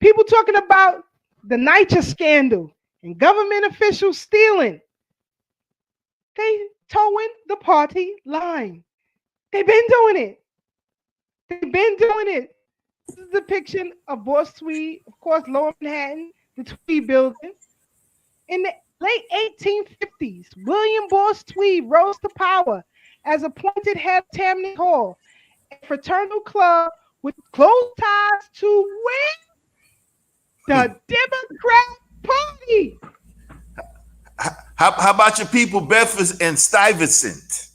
People talking about the NYCHA scandal and government officials stealing. They towing the party line. They've been doing it. They've been doing it. This is a depiction of Boss Tweed, of course, Lower Manhattan, the Tweed building. In the late 1850s, William Boss Tweed rose to power as appointed head of Tammany Hall, a fraternal club with close ties to the Democrat Party. How about your people, Bedford and Stuyvesant?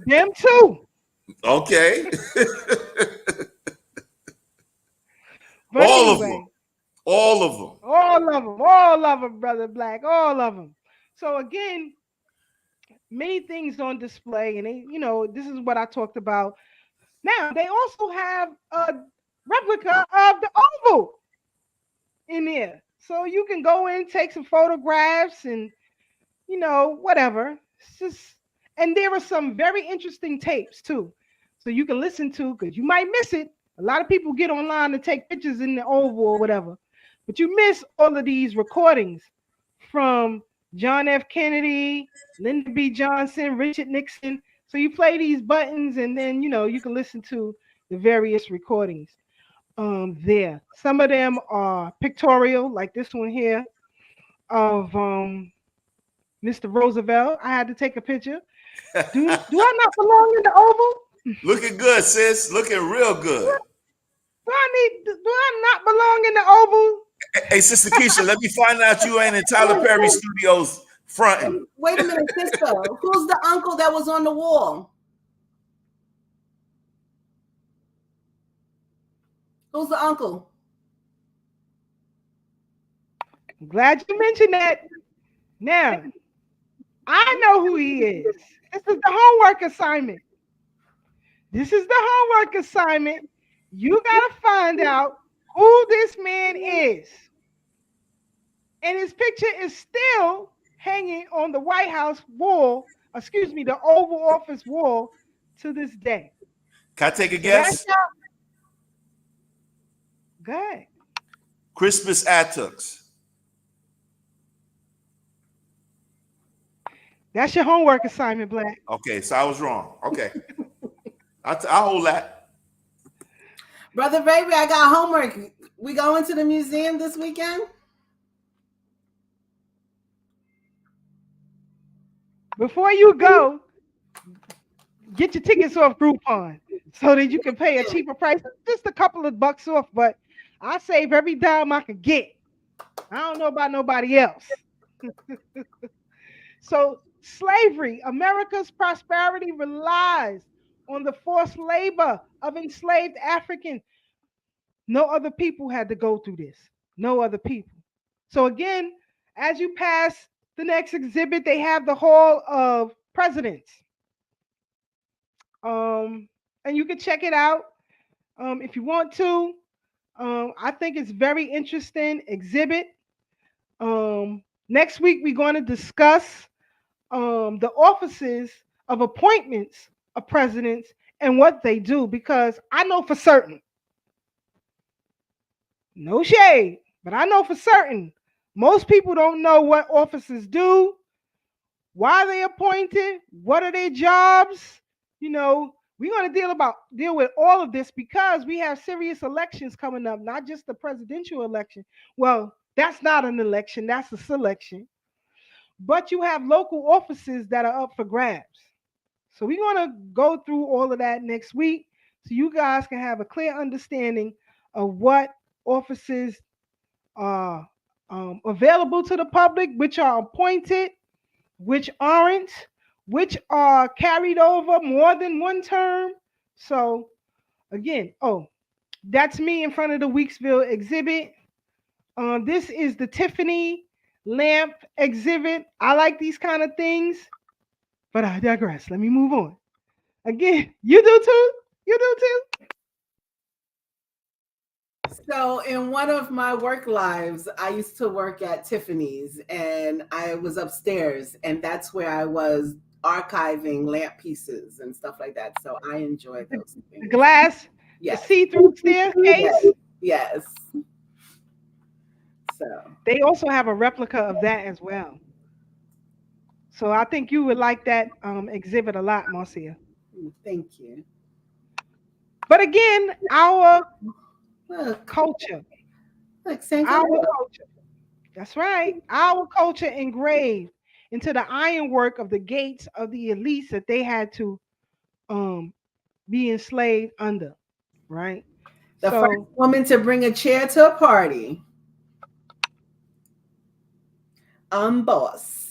Them too. Okay. But All anyway, of them. All of them. all of them. All of them, Brother Black. All of them. So again, many things on display, and they, this is what I talked about. Now they also have a replica of the Oval in there, so you can go in, take some photographs, and whatever. It's just, and there are some very interesting tapes too, so you can listen to, because you might miss it. A lot of people get online to take pictures in the Oval or whatever, but you miss all of these recordings from John F. Kennedy, Lyndon B. Johnson, Richard Nixon. So you play these buttons, and then you can listen to the various recordings. There, some of them are pictorial, like this one here of Mr. Roosevelt. I had to take a picture. Do I not belong in the Oval? Looking good, sis. Looking real good. Do I not belong in the Oval? Hey, Sister Keisha, let me find out you ain't in Tyler Perry Studios fronting. Wait a minute, sister. Who's the uncle that was on the wall? Who's the uncle? I'm glad you mentioned that. Now, I know who he is. This is the homework assignment. You got to find out who this man is. And his picture is still hanging on the White House wall, the Oval Office wall to this day. Can I take a guess? Go ahead. Crispus Attucks. That's your homework assignment, Black. Okay, so I was wrong. Okay. I'll hold that. Brother Baby, I got homework. We going to the museum this weekend? Before you go, get your tickets off Groupon so that you can pay a cheaper price, just a couple of bucks off, but I save every dime I can get. I don't know about nobody else. So slavery, America's prosperity relies on the forced labor of enslaved Africans. No other people had to go through this. No other people. So again, as you pass the next exhibit, they have the Hall of Presidents. And you can check it out if you want to. I think it's very interesting exhibit. Next week, we're going to discuss the offices of appointments of presidents and what they do, because I know for certain, no shade, but I know for certain, most people don't know what offices do, why they appointed, what are their jobs. We We're going to deal with all of this because we have serious elections coming up, not just the presidential election. Well, that's not an election, that's a selection. But you have local offices that are up for grabs. So we're going to go through all of that next week so you guys can have a clear understanding of what offices are available to the public, which are appointed, which aren't, which are carried over more than one term. So again, oh, that's me in front of the Weeksville exhibit. This is the Tiffany lamp exhibit. I like these kind of things, but I digress. Let me move on. Again, you do too? You do too? So in one of my work lives, I used to work at Tiffany's and I was upstairs and that's where I was archiving lamp pieces and stuff like that. So I enjoy those The things. glass, Yes. the see-through staircase. Yes. So They also have a replica of that as well. So I think you would like that exhibit a lot, Marcia. thank you. But again, our Look, culture, same our color. culture. That's right. Our culture engraved into the ironwork of the gates of the elites that they had to um, be enslaved under, right? The first So woman to bring a chair to a party. Boss.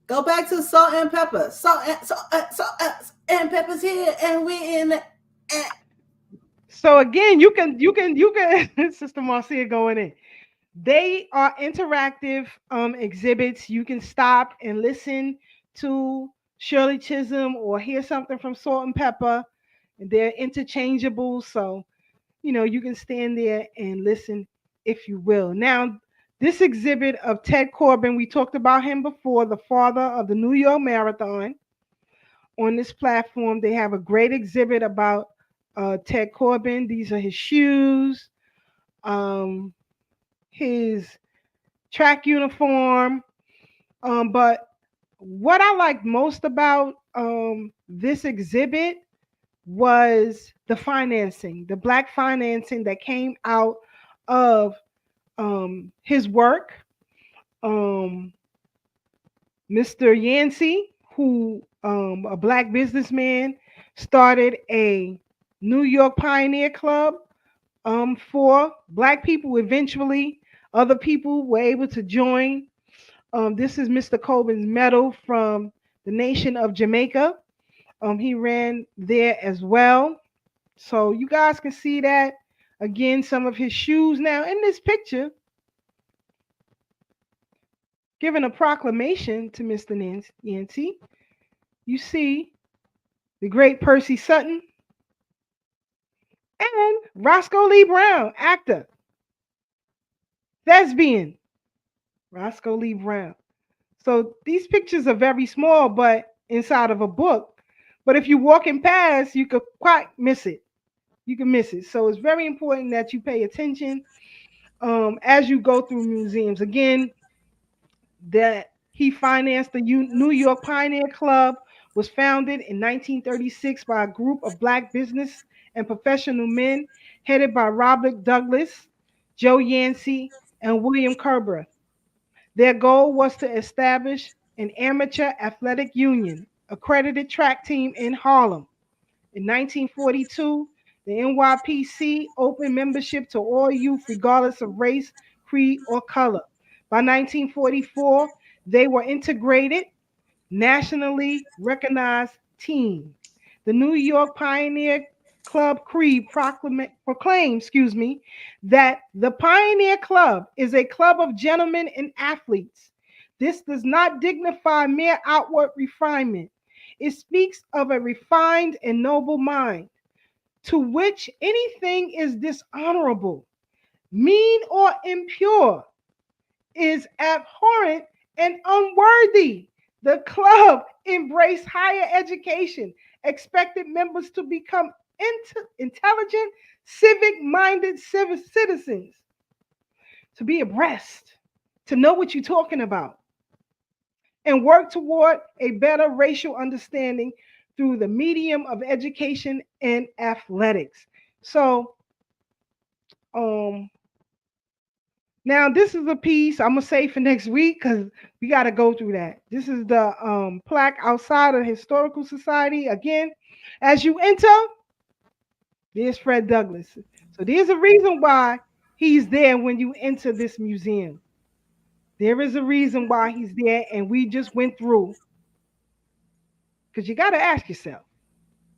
Go back to salt and pepper. Salt and pepper's here, and we in. so again, Sister Marcia going in. They are interactive exhibits. You can stop and listen to Shirley Chisholm or hear something from Salt and Pepper. And they're interchangeable. So, you can stand there and listen if you will. Now, this exhibit of Ted Corbin, we talked about him before, the father of the New York Marathon. On this platform, they have a great exhibit about Ted Corbin. These are his shoes, his track uniform. But what I liked most about this exhibit was the financing, the black financing that came out of his work. Mr. Yancey, who a black businessman, started a New York Pioneer Club for black people. Eventually, other people were able to join. This is Mr. Corbin's medal from the nation of Jamaica. He ran there as well. So you guys can see that. Again, some of his shoes now in this picture, giving a proclamation to Mr. Yancey. You see the great Percy Sutton and Roscoe Lee Brown, actor, thespian, Roscoe Lee Brown. So these pictures are very small, but inside of a book. But if you're walking past, you could quite miss it. You can miss it. So it's very important that you pay attention as you go through museums. Again, that he financed the New York Pioneer Club was founded in 1936 by a group of black business and professional men headed by Robert Douglas, Joe Yancey, and William Kerber. Their goal was to establish an amateur athletic union, accredited track team in Harlem. In 1942, the NYPC opened membership to all youth, regardless of race, creed, or color. By 1944, they were integrated, nationally recognized team. The New York Pioneer Club Creed proclaims, that the Pioneer Club is a club of gentlemen and athletes. This does not dignify mere outward refinement. It speaks of a refined and noble mind, to which anything is dishonorable, mean, or impure is abhorrent and unworthy. The club embraced higher education, expected members to become intelligent, civic minded citizens. to be abreast, to know what you're talking about, and work toward a better racial understanding through the medium of education and athletics. So, um, now this is a piece I'm gonna say for next week because we got to go through that. This is the plaque outside of the Historical Society. Again, as you enter, there's Fred Douglass. So there's a reason why he's there when you enter this museum. There is a reason why he's there, and we just went through. Because you got to ask yourself,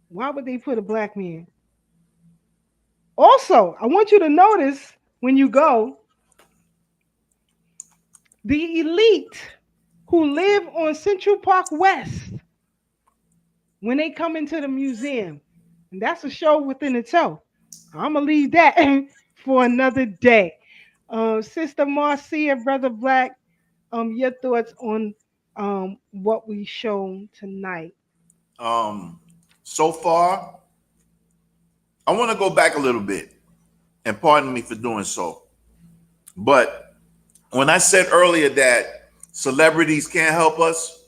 why would they put a black man? Also, I want you to notice when you go, the elite who live on Central Park West, when they come into the museum, and that's a show within itself. I'm going to leave that for another day. Sister Marcia, Brother Black, your thoughts on what we shown tonight? So far, I want to go back a little bit, and pardon me for doing so. But when I said earlier that celebrities can't help us,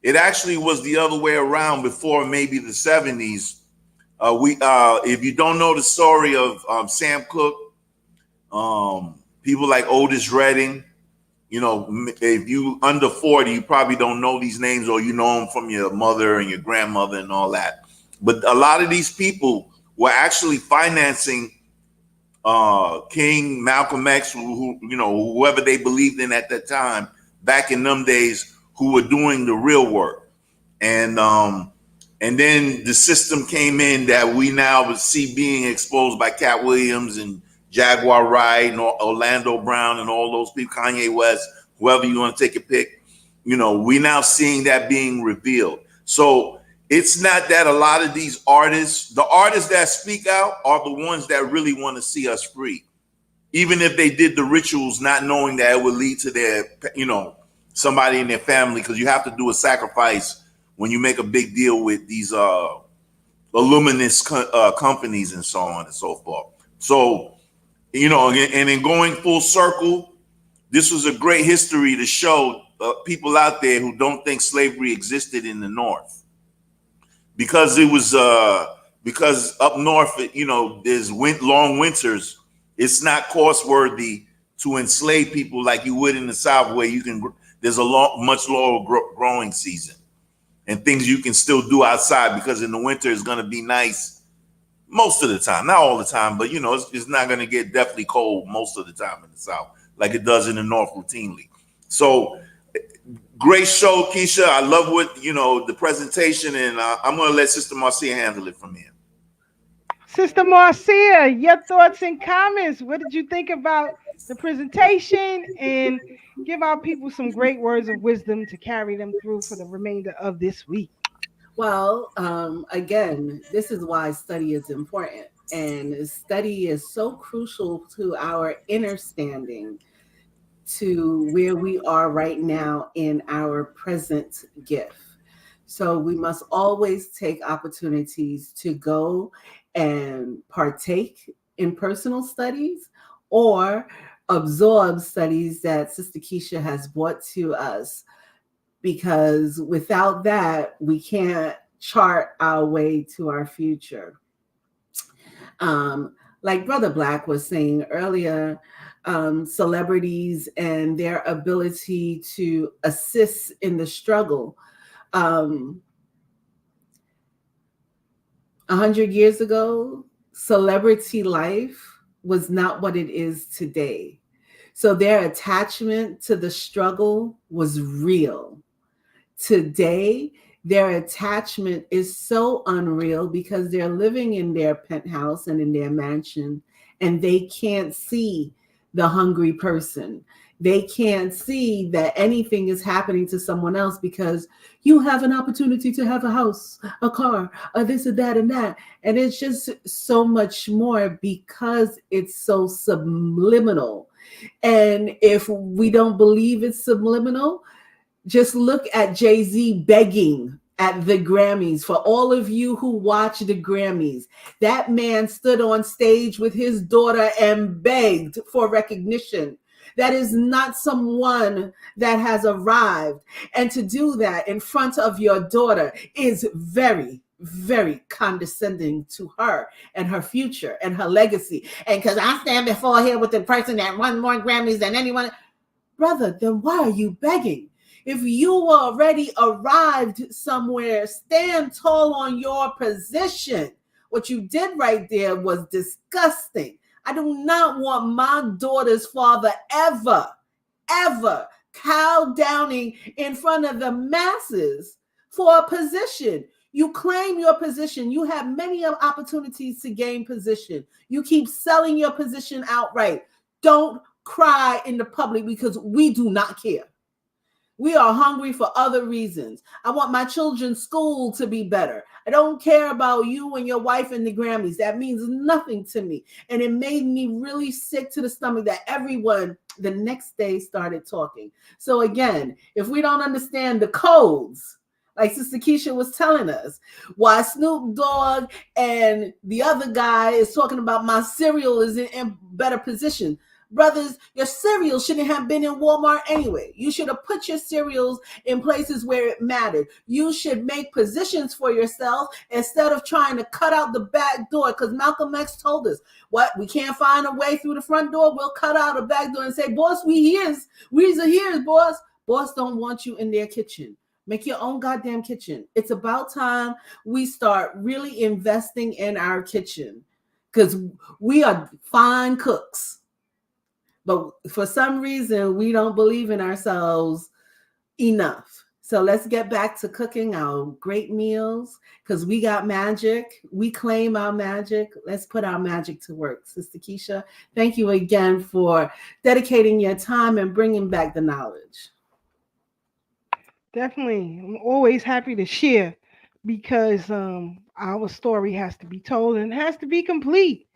it actually was the other way around before maybe the 70s. If you don't know the story of Sam Cooke, people like Otis Redding, you know, if you under 40, you probably don't know these names, or you know them from your mother and your grandmother and all that. But a lot of these people were actually financing King, Malcolm X, who you know, whoever they believed in at that time, back in them days, who were doing the real work. And then the system came in that we now see being exposed by Cat Williams and Jaguar Wright and Orlando Brown and all those people, Kanye West, whoever you want to take a pick. You know, we now seeing that being revealed. So it's not that a lot of these artists, the artists that speak out are the ones that really want to see us free. Even if they did the rituals, not knowing that it would lead to their, you know, somebody in their family, because you have to do a sacrifice when you make a big deal with these illuminous companies and so on and so forth. So, you know, and in going full circle, this was a great history to show people out there who don't think slavery existed in the North. Because it was, because up north, you know, there's long winters. It's not cost worthy to enslave people like you would in the South, where you can, there's a much lower growing season and things you can still do outside, because in the winter it's going to be nice most of the time, not all the time, but you know, it's not going to get definitely cold most of the time in the South like it does in the North routinely. So great show, Keisha. I love what, you know, the presentation, and I'm going to let Sister Marcia handle it from here. Sister Marcia, your thoughts and comments. What did you think about the presentation? And give our people some great words of wisdom to carry them through for the remainder of this week. Well, again, this is why study is important. And study is so crucial to our understanding to where we are right now in our present gift. So we must always take opportunities to go and partake in personal studies or absorb studies that Sister Keisha has brought to us, because without that, we can't chart our way to our future. Like Brother Black was saying earlier, celebrities and their ability to assist in the struggle. 100 years ago, celebrity life was not what it is today. So their attachment to the struggle was real. Today, their attachment is so unreal because they're living in their penthouse and in their mansion, and they can't see the hungry person. They can't see that anything is happening to someone else because you have an opportunity to have a house, a car, a this, or that, and that. And it's just so much more because it's so subliminal. And if we don't believe it's subliminal, just look at Jay-Z begging at the Grammys. For all of you who watch the Grammys, that man stood on stage with his daughter and begged for recognition. That is not someone that has arrived. And to do that in front of your daughter is very, very condescending to her and her future and her legacy. And because I stand before here with the person that won more Grammys than anyone. Brother, then why are you begging? If you already arrived somewhere, stand tall on your position. What you did right there was disgusting. I do not want my daughter's father ever cow downing in front of the masses for a position. You claim your position. You have many opportunities to gain position. You keep selling your position outright. Don't cry in the public because we do not care. We are hungry for other reasons. I want my children's school to be better. I don't care about you and your wife and the Grammys. That means nothing to me. And it made me really sick to the stomach that everyone the next day started talking. So again, if we don't understand the codes, like Sister Keisha was telling us, why Snoop Dogg and the other guy is talking about my cereal is in better position. Brothers, your cereal shouldn't have been in Walmart anyway. You should have put your cereals in places where it mattered. You should make positions for yourself instead of trying to cut out the back door. Because Malcolm X told us, what, we can't find a way through the front door, we'll cut out a back door and say, boss, we's a here's, boss. Boss don't want you in their kitchen. Make your own goddamn kitchen. It's about time we start really investing in our kitchen because we are fine cooks. But for some reason, we don't believe in ourselves enough. So let's get back to cooking our great meals because we got magic. We claim our magic. Let's put our magic to work. Sister Keisha, thank you again for dedicating your time and bringing back the knowledge. Definitely. I'm always happy to share because our story has to be told and it has to be complete.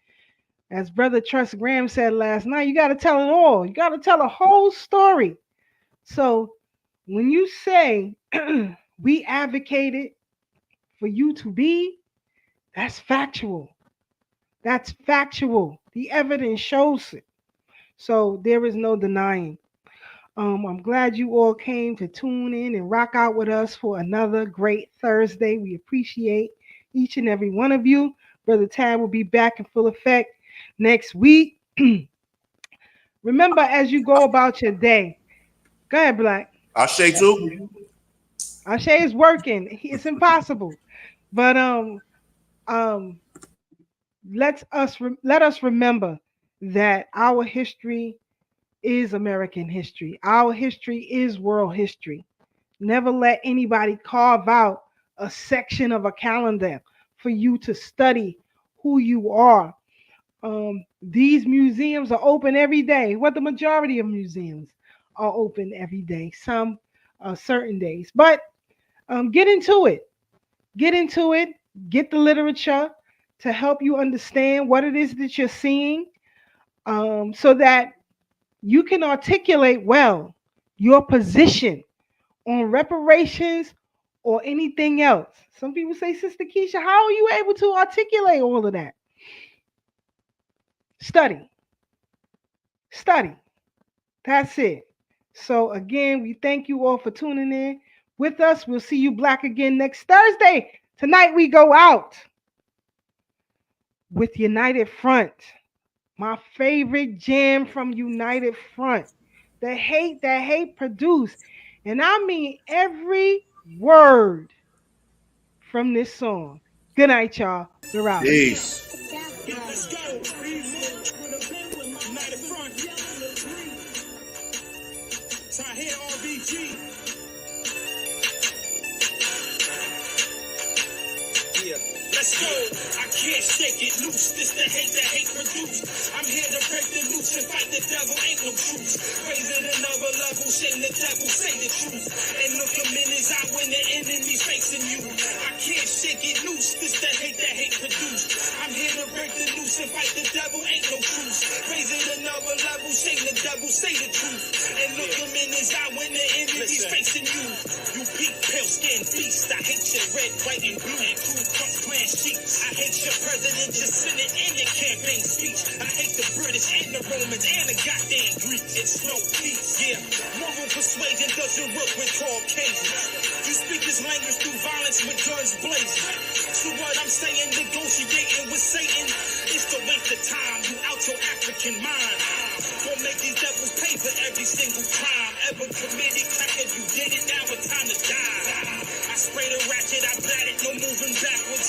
As Brother Trust Graham said last night, you got to tell it all. You got to tell a whole story. So when you say we advocated for you to be, that's factual. That's factual. The evidence shows it. So there is no denying. I'm glad you all came to tune in and rock out with us for another great Thursday. We appreciate each and every one of you. Brother Tad will be back in full effect next week. Remember, as you go about your day, go ahead, Black. Ashe too. Ashe is working. It's impossible, but let us remember that our history is American history. Our history is world history. Never let anybody carve out a section of a calendar for you to study who you are. These museums are open every day. What the majority of museums are open every day. Some certain days, but get into it. Get into it. Get the literature to help you understand what it is that you're seeing, so that you can articulate well your position on reparations or anything else. Some people say, Sister Keisha, how are you able to articulate all of that? Study. That's it. So again, we thank you all for tuning in with us. We'll see you Black again next Thursday. Tonight we go out with United Front. My favorite jam from United Front. The hate that hate produced. And I mean every word from this song. Good night, y'all. We're out. Peace. Let's go. I can't shake it loose. This the hate that hate produced. I'm here to break the loose and fight the devil. Ain't no truce. Raise it another level. Shame the devil. Say the truth. And look him in his eye when the enemy's facing you. I can't shake it loose. This the hate that hate produced. I'm here to break the loose and fight the devil. Ain't no truce. Raise it another level. Shame the devil. Say the truth. And look him in his eye when the enemy's facing you. You peak, pale skin beast. I hate you. red, white, and blue, and Ku Klux Klan sheets. I hate your president, your senate, and your campaign speech. I hate the British and the Romans and the goddamn Greeks. It's no peace, yeah. Moral persuasion doesn't work with Caucasians. You speak this language through violence with guns blazing. So what I'm saying, negotiating with Satan is to waste the time. You out your African mind. Gonna make these devils pay for every single crime ever committed. Cracker, you did it, now it's time to die. I sprayed a ratchet, I blatted, no moving backwards.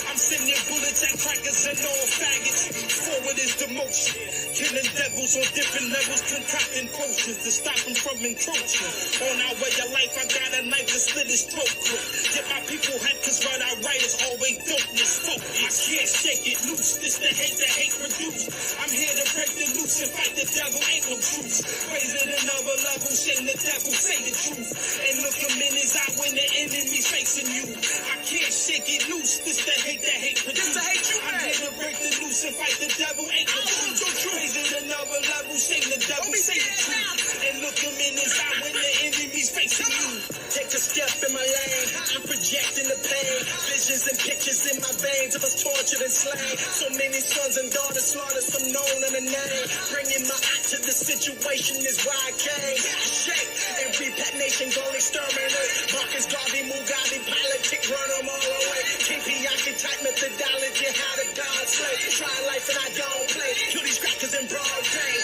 I'm sending bullets at crackers and all faggots. Forward is the motion. Killing devils on different levels, concocting potions to stop them from encroaching. On our way of life, I got a knife to slit his throat quick. Get my people hype, cause what I write is always dopeness. Focus. I can't shake it loose, this the hate produced. I'm here to break the loose and fight the devil, ain't no truce. Raise it another level, shame the devil, say the truth. And look him in his eye when the enemy's facing you. I can't shake it loose, this the hate produced. I'm here to break the loose and fight the devil, ain't no truce. Raise it another level, shame the devil, say the truth. And look him in his eye when the enemy's facing you. Take a step in my lane, I'm projecting the pain. Visions and pictures in my veins of us tortured and slain. So many sons and daughters slaughtered, some known on the name. Bringing my eye to the situation is why I came. I shake every pet nation, gon' exterminate. Marcus Garvey, Mugabe, politics, run them all away. King Piaki type methodology, how the gods slay. Try life and I don't play. Kill these crackers in broad day.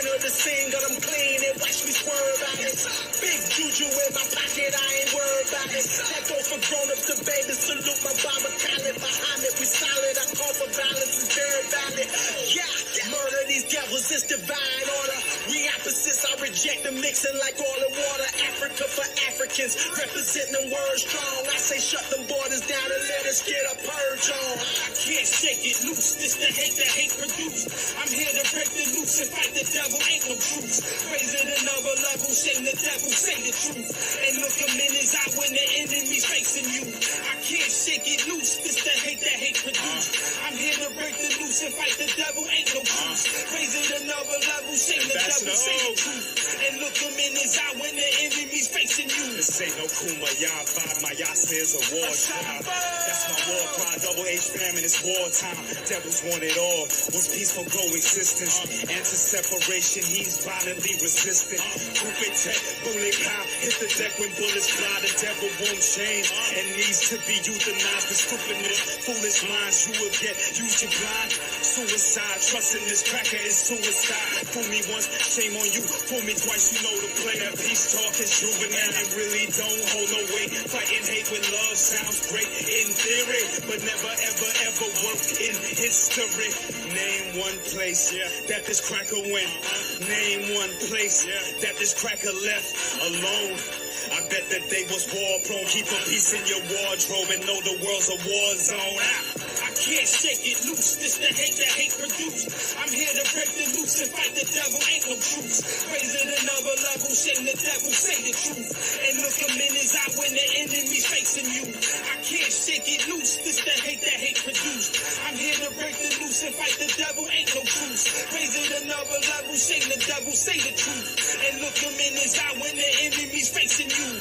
Enter the scene, got them clean and watch me swerve out it. Big juju in my pocket, I ain't worried about it. That goes for grown-ups to babies. Salute my Baba Khaled, Muhammad, we solid. I call for violence, it's very valid. Yeah, murder these devils, it's divine order. We opposites, I reject the mixing like all the water. Africa for Africans, representing them words strong. I say shut them borders down and let us get a purge on. I can't shake it loose, this the hate produced. I'm here to break the loose and fight the devil, ain't no truce. Raise it another level, shame the devil, say the truth. And look him in his eye when the enemy's facing you. I can't shake it loose, this the hate produced. I'm here to break the loose and fight the devil, ain't no truce. Raise it another level, shame the devil, say the truth. And look him in his eye when the enemy's facing you. This ain't no kumbaya vibe, my yasa is a war child. That's my war cry, double H famine, it's wartime. Devils want it all, wants peaceful coexistence. Anti-separation, he's violently resistant. Kupetek, bullet pow, hit the deck when bullets fly. The devil won't change and needs to be euthanized. The stupidness, foolish minds, you will get used your blind. Suicide, trusting this cracker is suicide. Fool me once, shame on you. Fool me twice, you know the play. That peace talk is juvenile, it really don't hold no weight. Fighting hate with love sounds great in theory, but never ever work in history. Name one place that this cracker went. Name one place that this cracker left alone. I bet that they was war prone. Keep a piece in your wardrobe and know the world's a war zone. I can't shake it loose, this the hate produced. I'm here to break the loose and fight the devil, ain't no truce. Raise it another level, shame the devil, say the truth. And look him in his eye when the enemy's facing you. I can't shake it loose, this the hate produced. I'm here to break the loose and fight the devil, ain't no truce. Raise it another level, shame the devil, say the truth. And look him in his eye when the enemy's facing you.